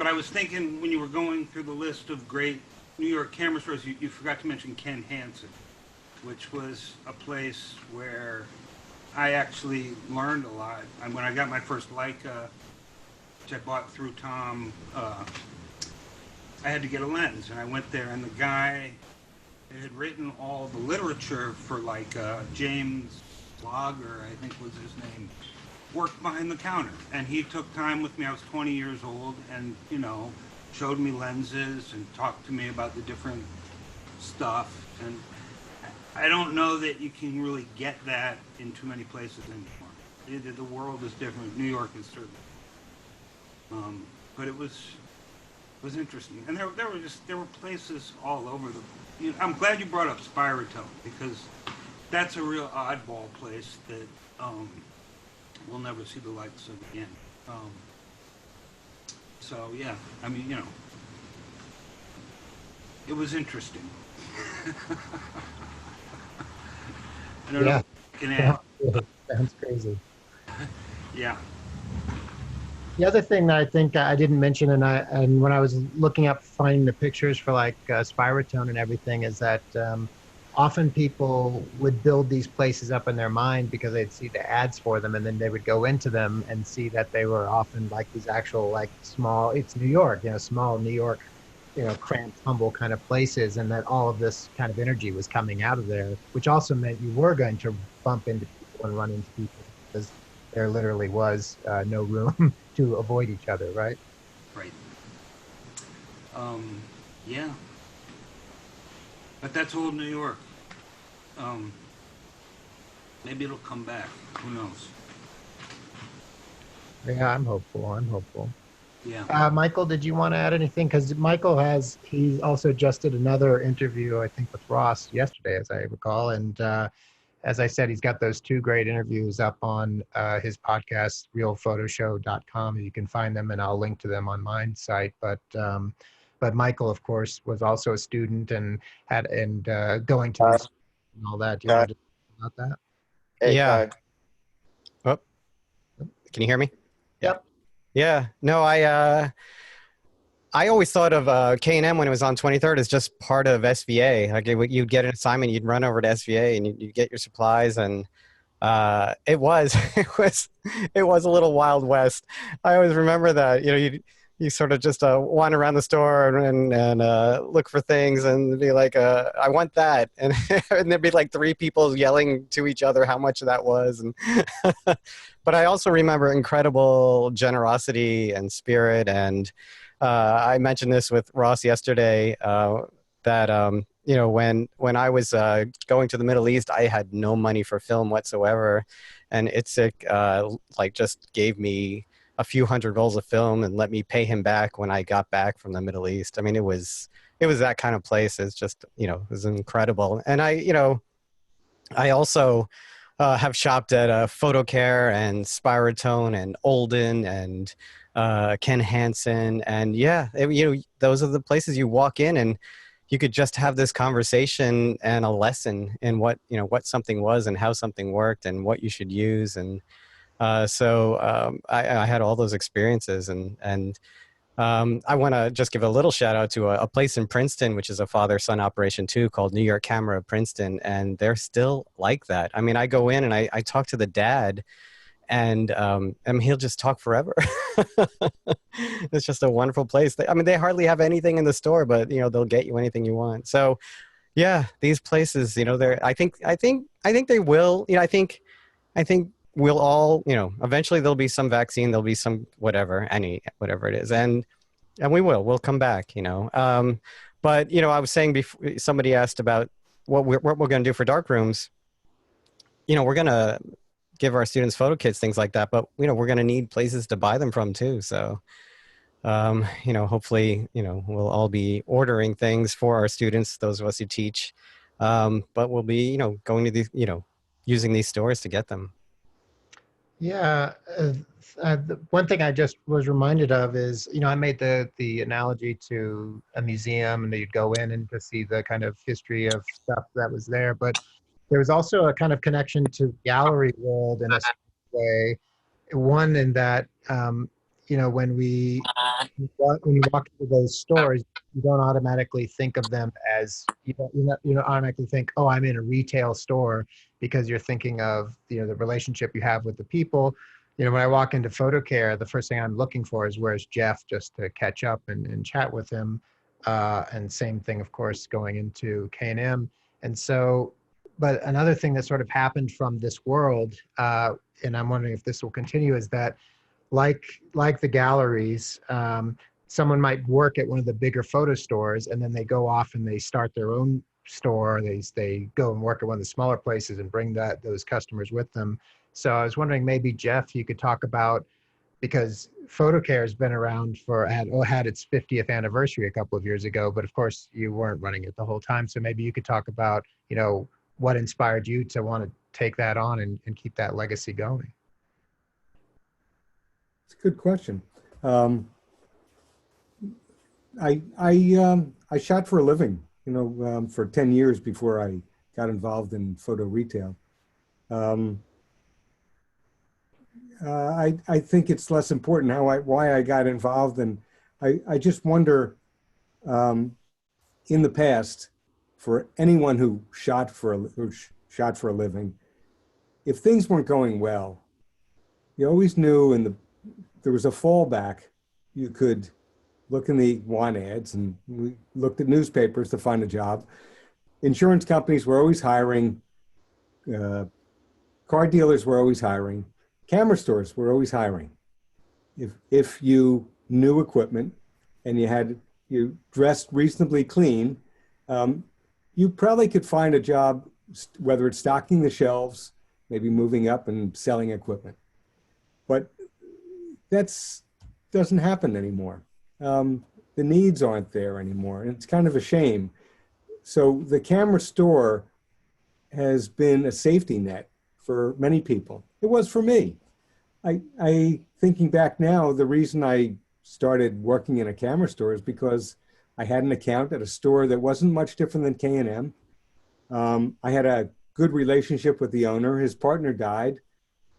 I was thinking when you were going through the list of great New York camera stores, you forgot to mention Ken Hansen, which was a place where I actually learned a lot. And when I got my first Leica, which I bought through Tom, I had to get a lens, and I went there, and the guy that had written all the literature for Leica, James Lager, I think was his name, worked behind the counter, and he took time with me. I was 20 years old, and showed me lenses and talked to me about the different stuff. And I don't know that you can really get that in too many places anymore. The world is different. New York is certainly, but it was interesting, and there were places all over the. I'm glad you brought up Spirotone, because that's a real oddball place that we'll never see the likes of again. So yeah, I mean, it was interesting. I don't know if you can add. Sounds crazy. Yeah. The other thing that I think I didn't mention, and when I was looking up finding the pictures for like Spirotone and everything, is that often people would build these places up in their mind because they'd see the ads for them, and then they would go into them and see that they were often like these actual like small. It's New York, small New York, cramped, humble kind of places, and that all of this kind of energy was coming out of there, which also meant you were going to bump into people and run into people because there literally was no room to avoid each other, right? Right. Yeah. But that's old New York. Maybe it'll come back. Who knows? Yeah, I'm hopeful. Yeah. Michael, did you want to add anything? Because Michael he also just did another interview, I think, with Ross yesterday, as I recall. And as I said, he's got those 2 great interviews up on his podcast, realphotoshow.com. You can find them, and I'll link to them on my site. But Michael, of course, was also a student and going to museums and all that. Do you want to talk about that? Hey, Yeah. Kai. Oh, can you hear me? Yep. Yeah. No, I always thought of K&M when it was on 23rd as just part of SVA. Like you'd get an assignment, you'd run over to SVA, and you'd get your supplies, and it was a little Wild West. I always remember that. You sort of just wander around the store and look for things and be like, I want that. And, and there'd be like 3 people yelling to each other how much that was. And but I also remember incredible generosity and spirit. And I mentioned this with Ross yesterday, that, when I was going to the Middle East, I had no money for film whatsoever. And Itzik just gave me a few hundred rolls of film and let me pay him back when I got back from the Middle East. I mean, it was that kind of place. It's just, it was incredible. And I also have shopped at PhotoCare and Spirotone and Olden and Ken Hansen. And yeah, those are the places you walk in and you could just have this conversation and a lesson in what, you know, what something was and how something worked and what you should use. And I had all those experiences, and I want to just give a little shout out to a place in Princeton, which is a father-son operation too, called New York Camera of Princeton, and they're still like that. I mean, I go in and I talk to the dad, and he'll just talk forever. It's just a wonderful place. I mean, they hardly have anything in the store, but you know, they'll get you anything you want. So yeah, these places, you know, they're, I think they will, you know, I think we'll all, you know, eventually there'll be some vaccine, there'll be some whatever it is, and we'll come back, you know. But you know, I was saying before, somebody asked about what we're going to do for dark rooms. You know, we're going to give our students photo kits, things like that, but you know, we're going to need places to buy them from too. So you know, hopefully, you know, we'll all be ordering things for our students, those of us who teach, but we'll be, you know, going to these, you know, using these stores to get them. Yeah, the one thing I just was reminded of is, you know, I made the analogy to a museum, and that you'd go in and to see the kind of history of stuff that was there, but there was also a kind of connection to gallery world in a way. One in that, you know, when you walk into those stores, you don't automatically think of them as, you don't automatically think, oh, I'm in a retail store, because you're thinking of, you know, the relationship you have with the people. You know, when I walk into photo care, the first thing I'm looking for is, where's Jeff, just to catch up and chat with him. And same thing, of course, going into K&M. And so, but another thing that sort of happened from this world, and I'm wondering if this will continue, is that like the galleries, someone might work at one of the bigger photo stores, and then they go off and they start their own store. They go and work at one of the smaller places and bring those customers with them. So I was wondering, maybe Jeff, you could talk about, because photo care has been around had its 50th anniversary a couple of years ago, but of course you weren't running it the whole time. So maybe you could talk about, you know, what inspired you to want to take that on and keep that legacy going. It's a good question. I shot for a living, you know, for 10 years before I got involved in photo retail. I think it's less important why I got involved, and I just wonder, in the past, for anyone who shot for a living, if things weren't going well, you always knew, and there was a fallback. You could look in the want ads, and we looked at newspapers to find a job. Insurance companies were always hiring. Car dealers were always hiring. Camera stores were always hiring. If you knew equipment and you dressed reasonably clean, you probably could find a job, whether it's stocking the shelves, maybe moving up and selling equipment. But doesn't happen anymore. The needs aren't there anymore, and it's kind of a shame. So the camera store has been a safety net for many people. It was for me. I thinking back now, the reason I started working in a camera store is because I had an account at a store that wasn't much different than K&M. I had a good relationship with the owner. His partner died.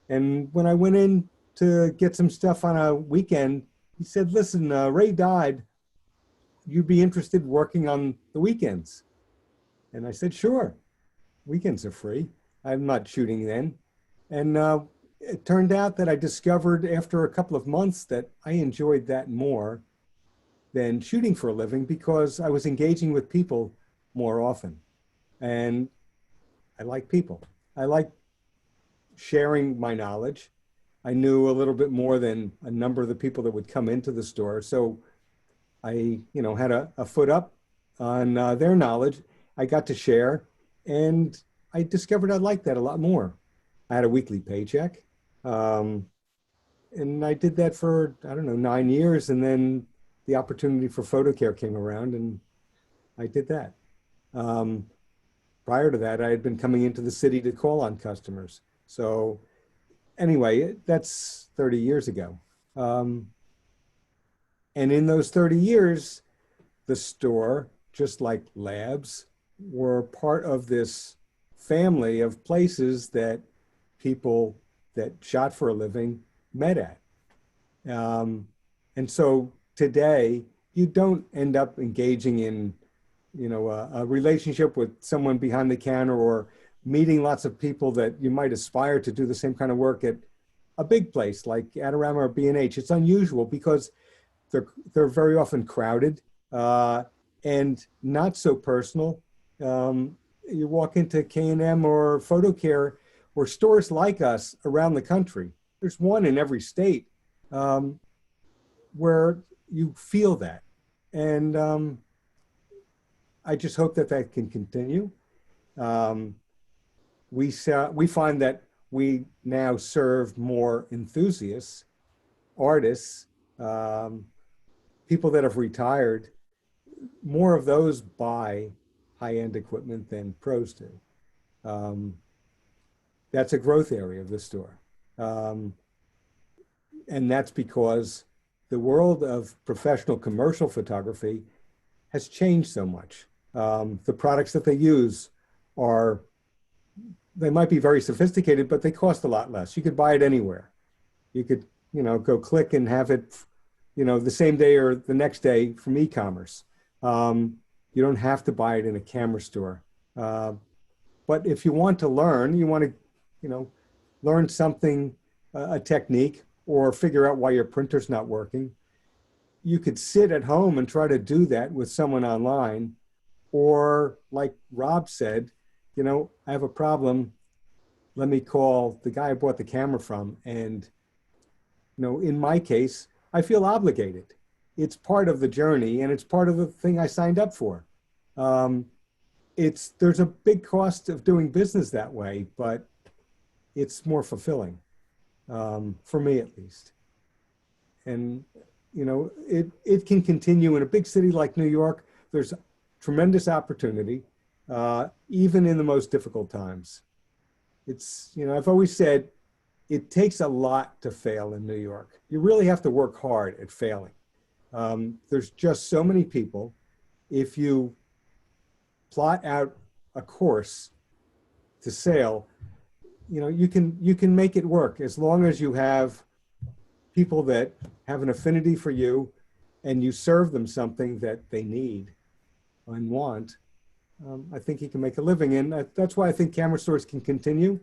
And when I went in to get some stuff on a weekend, he said, listen, Ray died. You'd be interested in working on the weekends? And I said, sure. Weekends are free. I'm not shooting then. And it turned out that I discovered after a couple of months that I enjoyed that more than shooting for a living, because I was engaging with people more often. And I like people. I like sharing my knowledge. I knew a little bit more than a number of the people that would come into the store. So I, had a foot up on their knowledge. I got to share, and I discovered I liked that a lot more. I had a weekly paycheck. And I did that for, 9 years. And then the opportunity for photo care came around, and I did that. Prior to that, I had been coming into the city to call on customers. So anyway, that's 30 years ago. And in those 30 years, the store just like labs, were part of this family of places that people that shot for a living met at. And so today, you don't end up engaging in, a relationship with someone behind the counter or meeting lots of people that you might aspire to do the same kind of work at a big place like Adorama or B&H. It's unusual because they're very often crowded and not so personal. You walk into K&M or Photo Care or stores like us around the country. There's one in every state where you feel that. And I just hope that that can continue. We find that we now serve more enthusiasts, artists, people that have retired. More of those buy high-end equipment than pros do. That's a growth area of the store. And that's because the world of professional commercial photography has changed so much. The products that they use they might be very sophisticated, but they cost a lot less. You could buy it anywhere. You could, go click and have it, the same day or the next day from e-commerce. You don't have to buy it in a camera store. But if you want to learn, you want to, learn something, a technique, or figure out why your printer's not working, you could sit at home and try to do that with someone online. Or like Rob said, I have a problem. Let me call the guy I bought the camera from. And, in my case, I feel obligated. It's part of the journey and it's part of the thing I signed up for. There's a big cost of doing business that way, but it's more fulfilling, for me at least. And, it can continue in a big city like New York. There's tremendous opportunity, even in the most difficult times. It's, I've always said, it takes a lot to fail in New York. You really have to work hard at failing. There's just so many people. If you plot out a course to sail, you can make it work as long as you have people that have an affinity for you and you serve them something that they need and want. I think you can make a living. And that's why I think camera stores can continue,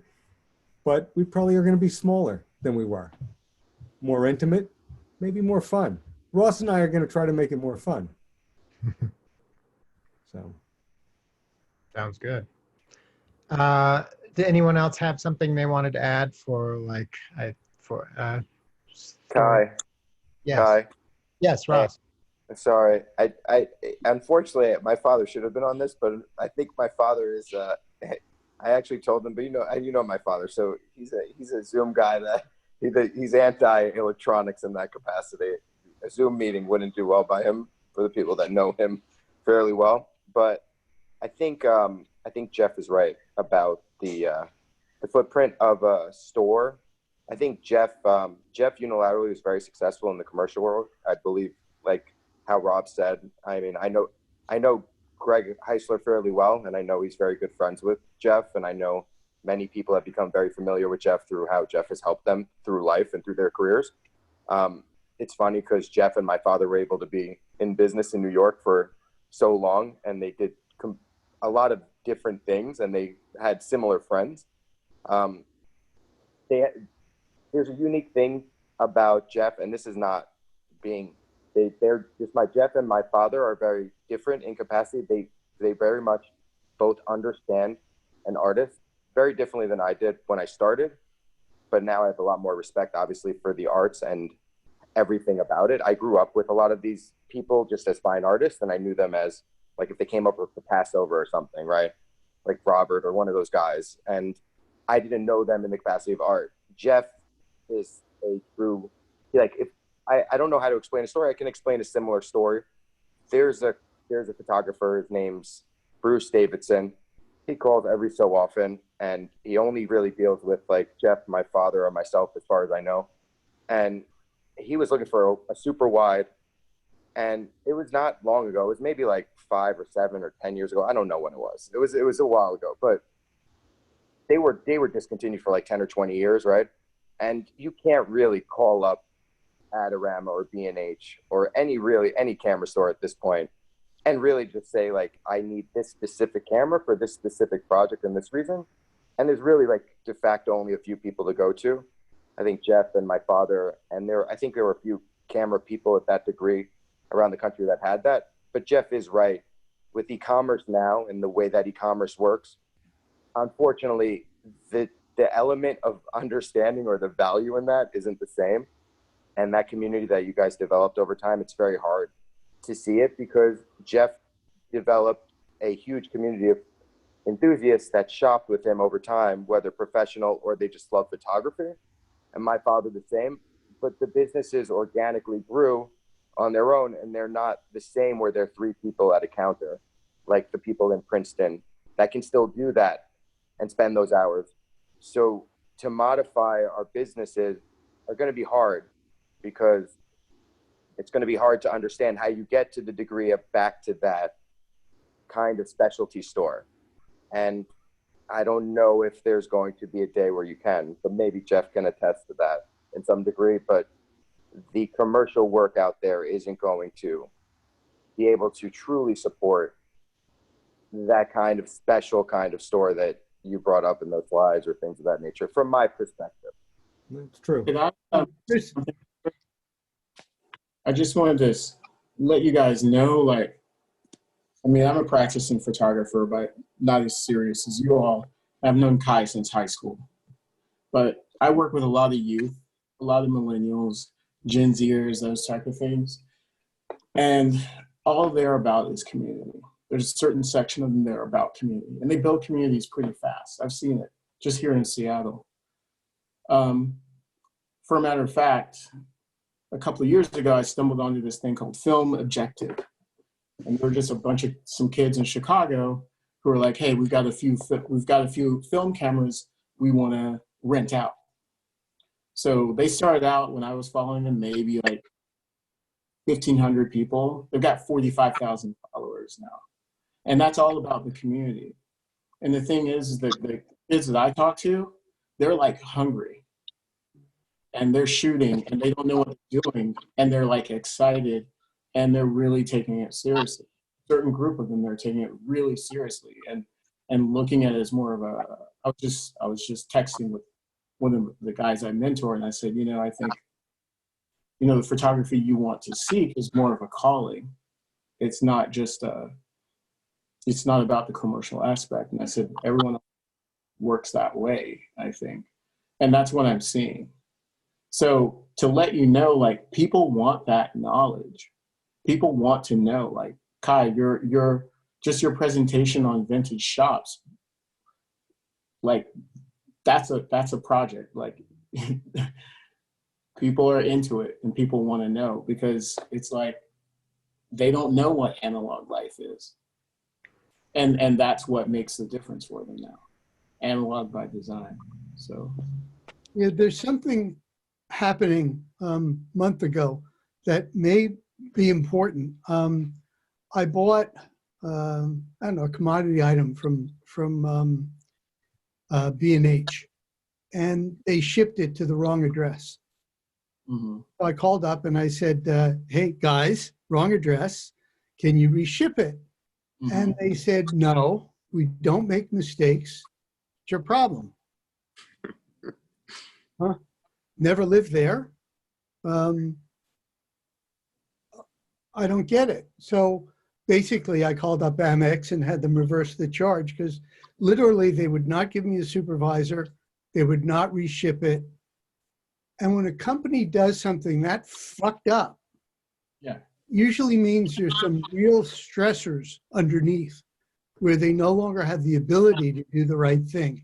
but we probably are going to be smaller than we were. More intimate, maybe more fun. Ross and I are going to try to make it more fun. So. Sounds good. Did anyone else have something they wanted to add for Kai. Yes. Kai. Yes, Ross. Sorry, I unfortunately my father should have been on this, but I think my father is. I actually told him, but my father, so he's a Zoom guy that he's anti-electronics in that capacity. A Zoom meeting wouldn't do well by him for the people that know him fairly well. But I think Jeff is right about the footprint of a store. I think Jeff unilaterally was very successful in the commercial world. I believe, like how Rob said, I mean, I know Greg Heisler fairly well, and I know he's very good friends with Jeff, and I know many people have become very familiar with Jeff through how Jeff has helped them through life and through their careers. It's funny because Jeff and my father were able to be in business in New York for so long, and they did a lot of different things, and they had similar friends. There's a unique thing about Jeff, and this is not being, they're just Jeff and my father are very different in capacity. They very much both understand an artist very differently than I did when I started, but now I have a lot more respect, obviously, for the arts and everything about it. I grew up with a lot of these people just as fine artists, and I knew them as, like, if they came up with the Passover or something, right? Like Robert or one of those guys. And I didn't know them in the capacity of art. Jeff is a true, if I don't know how to explain a story, I can explain a similar story. There's a photographer, his name's Bruce Davidson. He calls every so often, and he only really deals with like Jeff, my father, or myself, as far as I know. And he was looking for a super wide And it was not long ago. It was maybe like 5 or 7 or 10 years ago. I don't know when it was. It was a while ago, but they were discontinued for like 10 or 20 years, right? And you can't really call up Adorama or B&H or any camera store at this point and really just say like, I need this specific camera for this specific project and this reason. And there's really like de facto only a few people to go to. I think Jeff and my father, and I think there were a few camera people at that degree around the country that had that. But Jeff is right. With e-commerce now and the way that e-commerce works, unfortunately, the element of understanding or the value in that isn't the same. And that community that you guys developed over time, it's very hard to see it because Jeff developed a huge community of enthusiasts that shopped with him over time, whether professional or they just love photography. And my father the same, but the businesses organically grew on their own, and they're not the same where there are 3 people at a counter, like the people in Princeton that can still do that and spend those hours. So to modify our businesses are going to be hard because it's going to be hard to understand how you get to the degree of back to that kind of specialty store. And I don't know if there's going to be a day where you can, but maybe Jeff can attest to that in some degree. But the commercial work out there isn't going to be able to truly support that kind of special kind of store that you brought up in those slides or things of that nature, from my perspective. That's true. I just wanted to let you guys know, like, I mean, I'm a practicing photographer, but not as serious as you all. I've known Kai since high school. But I work with a lot of youth, a lot of millennials, Gen Zers, those type of things. And all they're about is community. There's a certain section of them that are about community. And they build communities pretty fast. I've seen it just here in Seattle. For a matter of fact, a couple of years ago, I stumbled onto this thing called Film Objective. And there were just some kids in Chicago who were like, hey, we've got a few film cameras we want to rent out. So they started out, when I was following them, maybe like 1,500 people. They've got 45,000 followers now. And that's all about the community. And the thing is that the kids that I talk to, they're like hungry. And they're shooting and they don't know what they're doing. And they're like excited and they're really taking it seriously. A certain group of them, they're taking it really seriously and looking at it as more of a, I was just texting with one of the guys I mentor, and I said, I think, the photography you want to seek is more of a calling. It's not just it's not about the commercial aspect. And I said, everyone works that way, I think. And that's what I'm seeing. So to let you know, like, people want that knowledge. People want to know, like, Kai, your presentation on vintage shops, like, that's a project. Like, people are into it and people want to know, because it's like they don't know what analog life is, and that's what makes the difference for them now. Analog by design. So yeah, there's something happening month ago that may be important. I bought I don't know, a commodity item from B&H, and they shipped it to the wrong address. mm-hmm. So I called up and I said, hey guys, wrong address, can you reship it? Mm-hmm. And they said, no, we don't make mistakes, it's your problem. Huh? Never lived there. I don't get it. So basically I called up Amex and had them reverse the charge, because literally they would not give me a supervisor. They would not reship it. And when a company does something that fucked up, yeah, usually means there's some real stressors underneath where they no longer have the ability to do the right thing.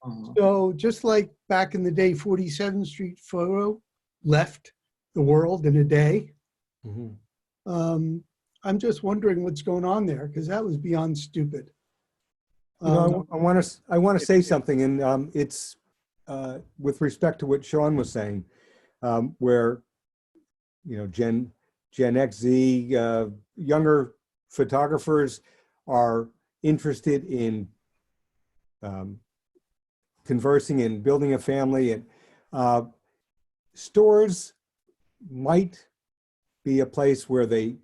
uh-huh. So just like back in the day, 47th Street Photo left the world in a day. Mm-hmm. I'm just wondering what's going on there, because that was beyond stupid. I want to say something, and it's with respect to what Sean was saying, where Gen Gen X, Z, younger photographers are interested in conversing and building a family. And stores might be a place where they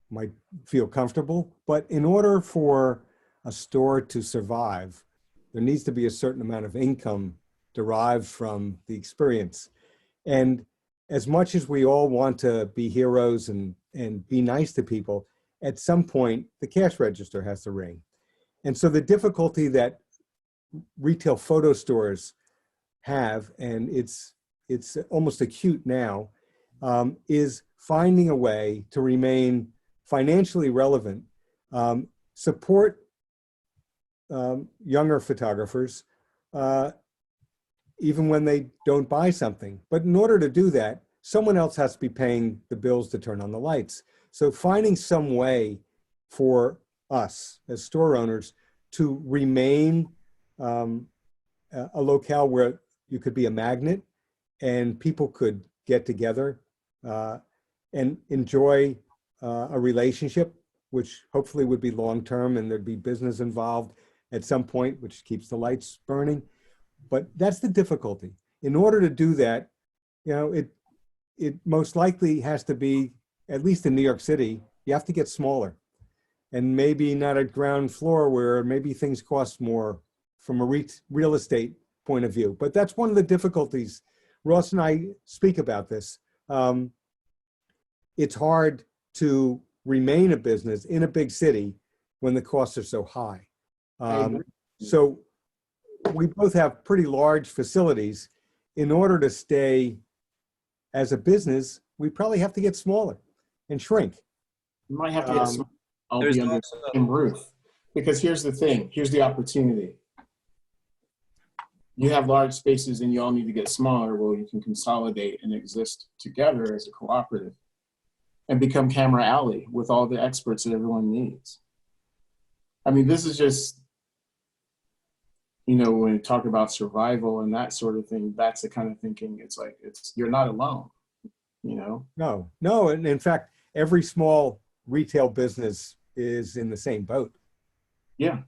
might feel comfortable, but in order for a store to survive, there needs to be a certain amount of income derived from the experience. And as much as we all want to be heroes and be nice to people, at some point the cash register has to ring. And so the difficulty that retail photo stores have, and it's almost acute now, is finding a way to remain financially relevant, support younger photographers, even when they don't buy something. But in order to do that, someone else has to be paying the bills to turn on the lights. So finding some way for us as store owners to remain a locale where you could be a magnet and people could get together and enjoy a relationship, which hopefully would be long-term, and there'd be business involved at some point, which keeps the lights burning. But that's the difficulty. In order to do that, you know, it most likely has to be, at least in New York City, you have to get smaller, and maybe not at ground floor where maybe things cost more from a real estate point of view. But that's one of the difficulties. Ross and I speak about this. It's hard to remain a business in a big city when the costs are so high. So we both have pretty large facilities. In order to stay as a business, we probably have to get smaller and shrink. You might have to get some, all be under the same roof. Because here's the thing, here's the opportunity. You have large spaces and you all need to get smaller. Well, you can consolidate and exist together as a cooperative and become Camera Alley with all the experts that everyone needs. I mean, this is just, you know, when you talk about survival and that sort of thing, that's the kind of thinking, it's like, you're not alone, you know? No, and in fact, every small retail business is in the same boat. Yeah.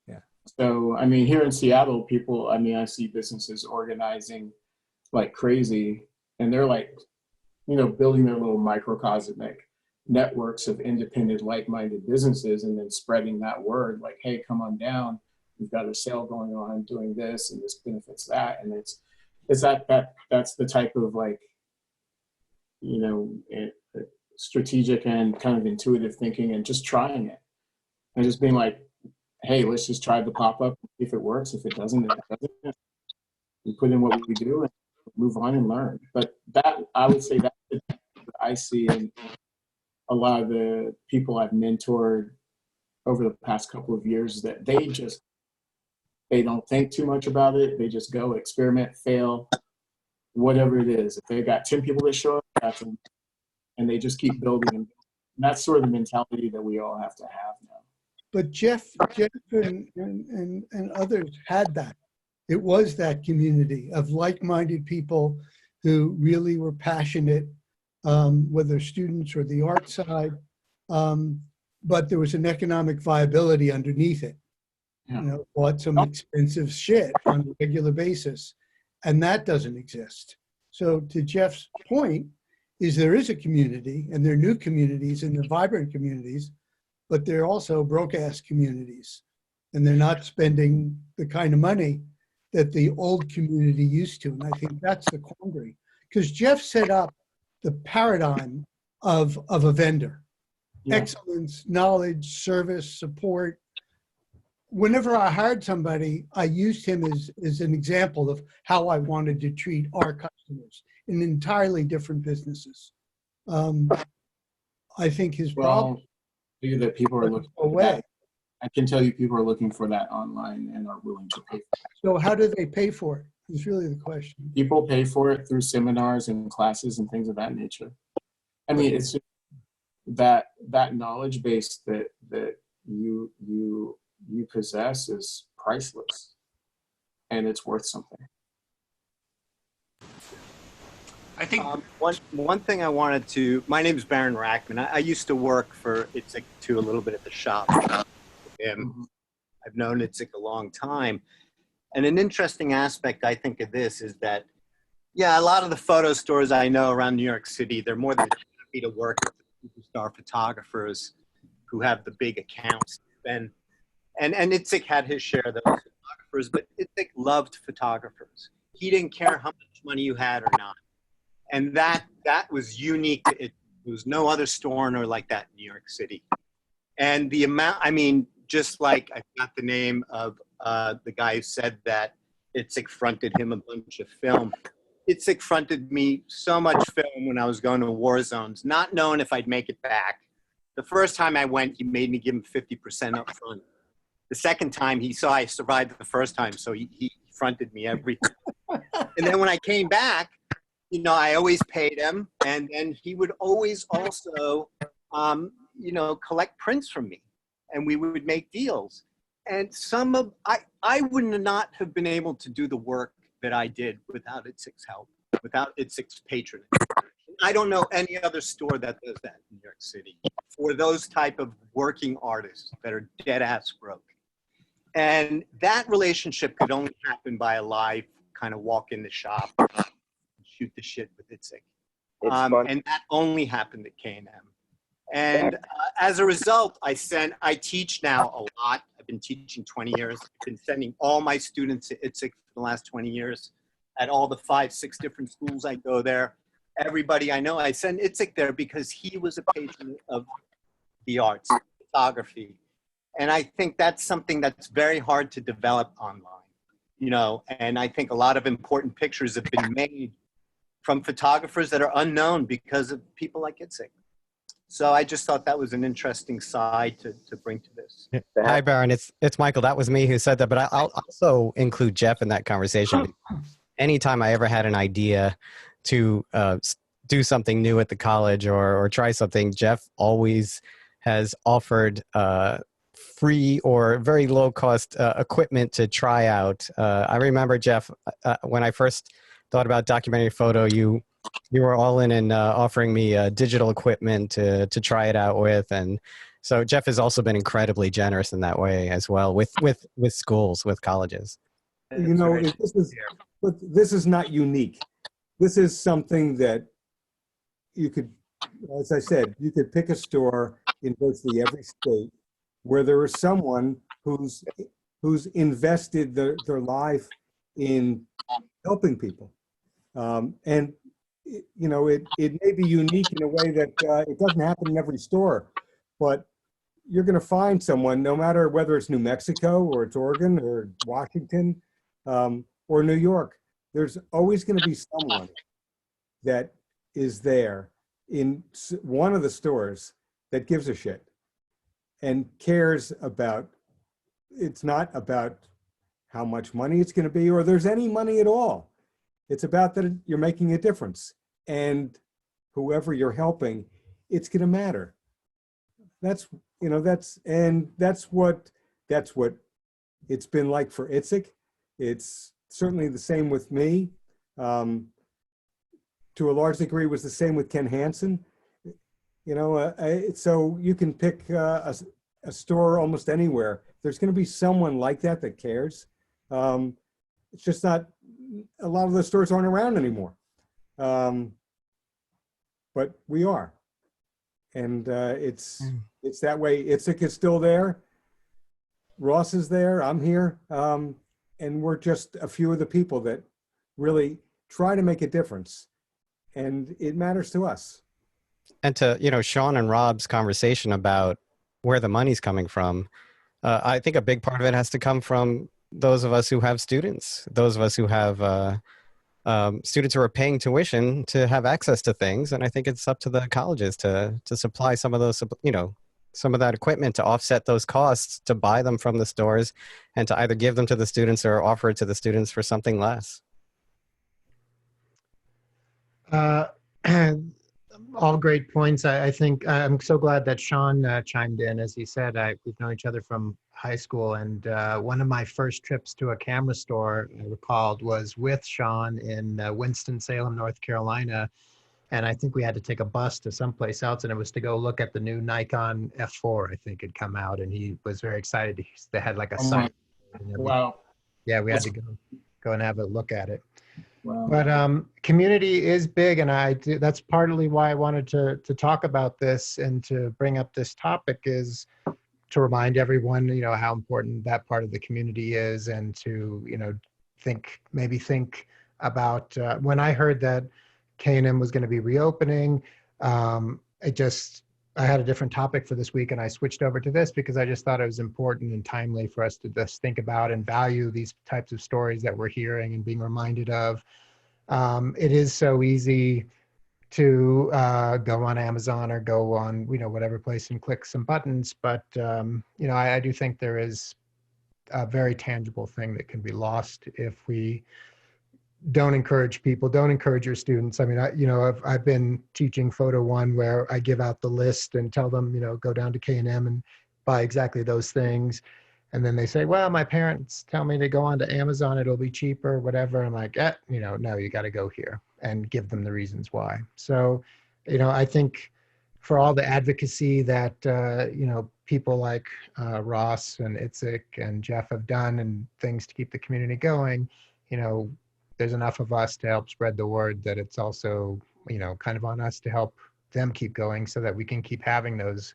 Yeah. So, I mean, here in Seattle, people, I mean, I see businesses organizing like crazy, and they're like, you know, building their little microcosmic networks of independent, like-minded businesses, and then spreading that word like, hey, come on down. We've got a sale going on doing this, and this benefits that. And it's that's the type of, like, you know, strategic and kind of intuitive thinking, and just trying it and just being like, hey, let's just try the pop-up. If it works, if it doesn't, it doesn't. We put in what we do and move on and learn. But that, I would say, that I see in a lot of the people I've mentored over the past couple of years, that they don't think too much about it. They just go experiment, fail, whatever it is. If they got 10 people that show up, that's them. And they just keep building. And that's sort of the mentality that we all have to have now. But Jeff and others had that. It was that community of like-minded people who really were passionate, whether students or the art side, but there was an economic viability underneath it. Yeah. You know, bought some expensive shit on a regular basis, and that doesn't exist. So to Jeff's point, is there is a community, and there are new communities, and they're vibrant communities, but they're also broke-ass communities, and they're not spending the kind of money that the old community used to. And I think that's the quandary, because Jeff set up the paradigm of a vendor. Yeah. Excellence, knowledge, service, support. Whenever I hired somebody, I used him as an example of how I wanted to treat our customers in entirely different businesses. I think his problem that people are looking away. I can tell you people are looking for that online and are willing to pay for it. So how do they pay for it? Is really the question. People pay for it through seminars and classes and things of that nature. I mean, it's just that knowledge base that you possess is priceless, and it's worth something. I think One thing I wanted to, my name is Baron Rackman. I used to work for Itzik too, a little bit at the shop. I've known Itzik a long time. And an interesting aspect, I think, of this is that, yeah, a lot of the photo stores I know around New York City, they're more than happy to work with the superstar photographers who have the big accounts. And Itzik had his share of those photographers, but Itzik loved photographers. He didn't care how much money you had or not. And that was unique. There was no other store owner like that in New York City. And the amount, I mean, just like I got the name of the guy who said that Itzik fronted him a bunch of film. Itzik fronted me so much film when I was going to war zones, not knowing if I'd make it back. The first time I went, he made me give him 50% up front. The second time, he saw I survived the first time, so he fronted me everything. And then when I came back, you know, I always paid him, and then he would always also, you know, collect prints from me, and we would make deals. And I would not have been able to do the work that I did without Itzik's help, without Itzik's patronage. I don't know any other store that does that in New York City for those type of working artists that are dead ass broke. And that relationship could only happen by a live kind of walk in the shop, and shoot the shit with Itzik. And that only happened at K&M. And as a result, I teach now a lot. I've been teaching 20 years. I've been sending all my students to Itzik for the last 20 years. At all the 5, 6 different schools I go there. Everybody I know, I send Itzik there because he was a patron of the arts, photography. And I think that's something that's very hard to develop online, you know, and I think a lot of important pictures have been made from photographers that are unknown because of people like Itzik. So I just thought that was an interesting side to bring to this. Hi, Baron. It's Michael. That was me who said that, but I'll also include Jeff in that conversation. Anytime I ever had an idea to do something new at the college or try something, Jeff always has offered free or very low cost equipment to try out. I remember, Jeff, when I first thought about documentary photo, you were all in and offering me digital equipment to try it out with. And so Jeff has also been incredibly generous in that way as well with schools, with colleges. You know, this is not unique. This is something that you could, as I said, you could pick a store in virtually every state where there is someone who's invested their life in helping people. And you know, it may be unique in a way that it doesn't happen in every store, but you're going to find someone, no matter whether it's New Mexico or it's Oregon or Washington or New York, there's always going to be someone that is there in one of the stores that gives a shit and cares about, it's not about how much money it's going to be or there's any money at all. It's about that you're making a difference, and whoever you're helping, it's going to matter. That's, you know, that's what it's been like for Itzik. It's certainly the same with me. To a large degree, it was the same with Ken Hansen. You know, so you can pick a store almost anywhere. There's going to be someone like that cares. It's just not, a lot of the stores aren't around anymore. But we are. And it's that way. Itzik is still there. Ross is there. I'm here. And we're just a few of the people that really try to make a difference. And it matters to us. And to, you know, Sean and Rob's conversation about where the money's coming from, I think a big part of it has to come from those of us who have students, those of us who have students who are paying tuition to have access to things. And I think it's up to the colleges to supply some of those, you know, some of that equipment to offset those costs, to buy them from the stores and to either give them to the students or offer it to the students for something less. all great points. I think I'm so glad that Sean chimed in. As he said, we've known each other from high school, and one of my first trips to a camera store, I recalled, was with Sean in Winston-Salem, North Carolina. And I think we had to take a bus to someplace else, and it was to go look at the new Nikon F4, I think, had come out, and he was very excited. They had like a Oh my, site and everything. wow. Yeah, we had to go and have a look at it. Wow. But community is big, and that's partly why I wanted to talk about this and to bring up this topic, is to remind everyone, how important that part of the community is, and to, maybe think about when I heard that K&M was going to be reopening. I had a different topic for this week, and I switched over to this because I just thought it was important and timely for us to just think about and value these types of stories that we're hearing and being reminded of. It is so easy to go on Amazon or go on, whatever place and click some buttons. But, I do think there is a very tangible thing that can be lost if we don't encourage people, don't encourage your students. I mean, I've been teaching Photo One, where I give out the list and tell them, go down to K&M and buy exactly those things. And then they say, well, my parents tell me to go on to Amazon, it'll be cheaper, whatever. I'm like, no, you got to go here, and give them the reasons why. So, I think for all the advocacy that, people like Ross and Itzik and Jeff have done, and things to keep the community going, there's enough of us to help spread the word that it's also, kind of on us to help them keep going, so that we can keep having those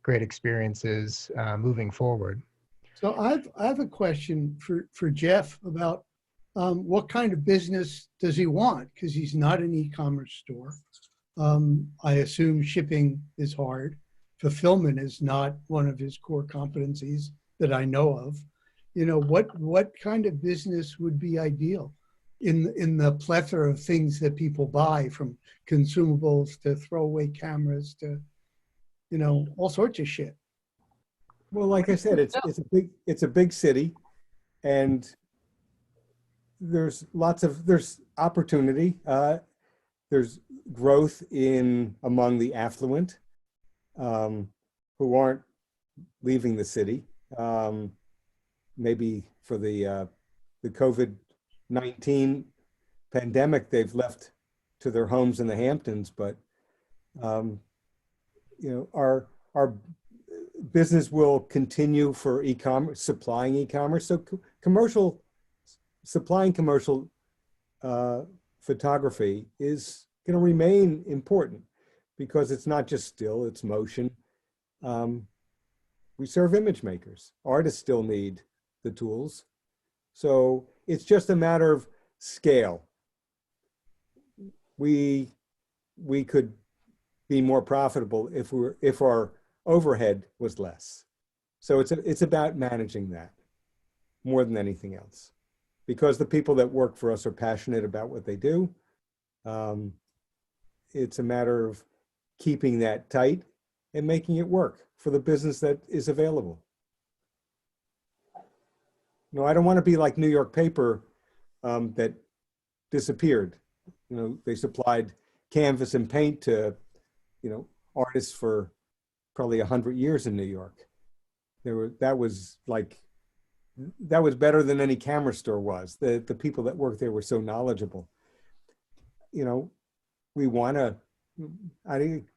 great experiences moving forward. So I have a question for Jeff about what kind of business does he want? Because he's not an e-commerce store. I assume shipping is hard. Fulfillment is not one of his core competencies that I know of. What kind of business would be ideal in the plethora of things that people buy, from consumables to throwaway cameras to, all sorts of shit? Well, like I said, it's a big city, and there's opportunity. There's growth among the affluent, who aren't leaving the city. Maybe for the COVID-19 pandemic, they've left to their homes in the Hamptons, but our business will continue for e-commerce, supplying e-commerce. So supplying commercial photography is going to remain important, because it's not just still, it's motion. We serve image makers. Artists still need the tools. So it's just a matter of scale. We could be more profitable if our overhead was less. So it's about managing that more than anything else, because the people that work for us are passionate about what they do. It's a matter of keeping that tight and making it work for the business that is available. I don't want to be like New York Paper that disappeared. They supplied canvas and paint to, artists for probably 100 years in New York. That was better than any camera store was. The people that worked there were so knowledgeable. I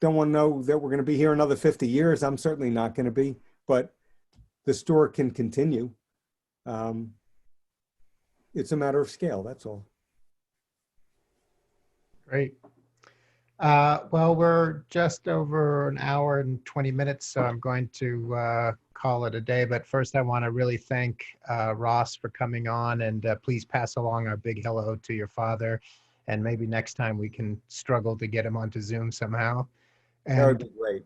don't want to know that we're going to be here another 50 years. I'm certainly not going to be, but the store can continue. It's a matter of scale, that's all. Great. Well, we're just over an hour and 20 minutes, so I'm going to call it a day. But first, I want to really thank Ross for coming on, and please pass along our big hello to your father. And maybe next time we can struggle to get him onto Zoom somehow. And, that would be great.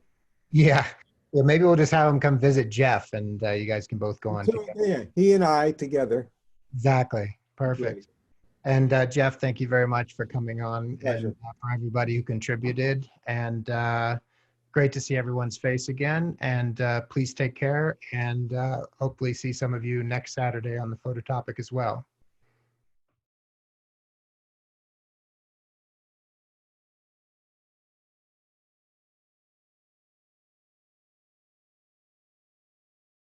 Yeah. Maybe we'll just have him come visit Jeff, and you guys can both go on together. Yeah, he and I together. Exactly. Perfect. Great. And Jeff, thank you very much for coming on. Pleasure. And for everybody who contributed. And great to see everyone's face again. And please take care, and hopefully see some of you next Saturday on the Photo Topic as well.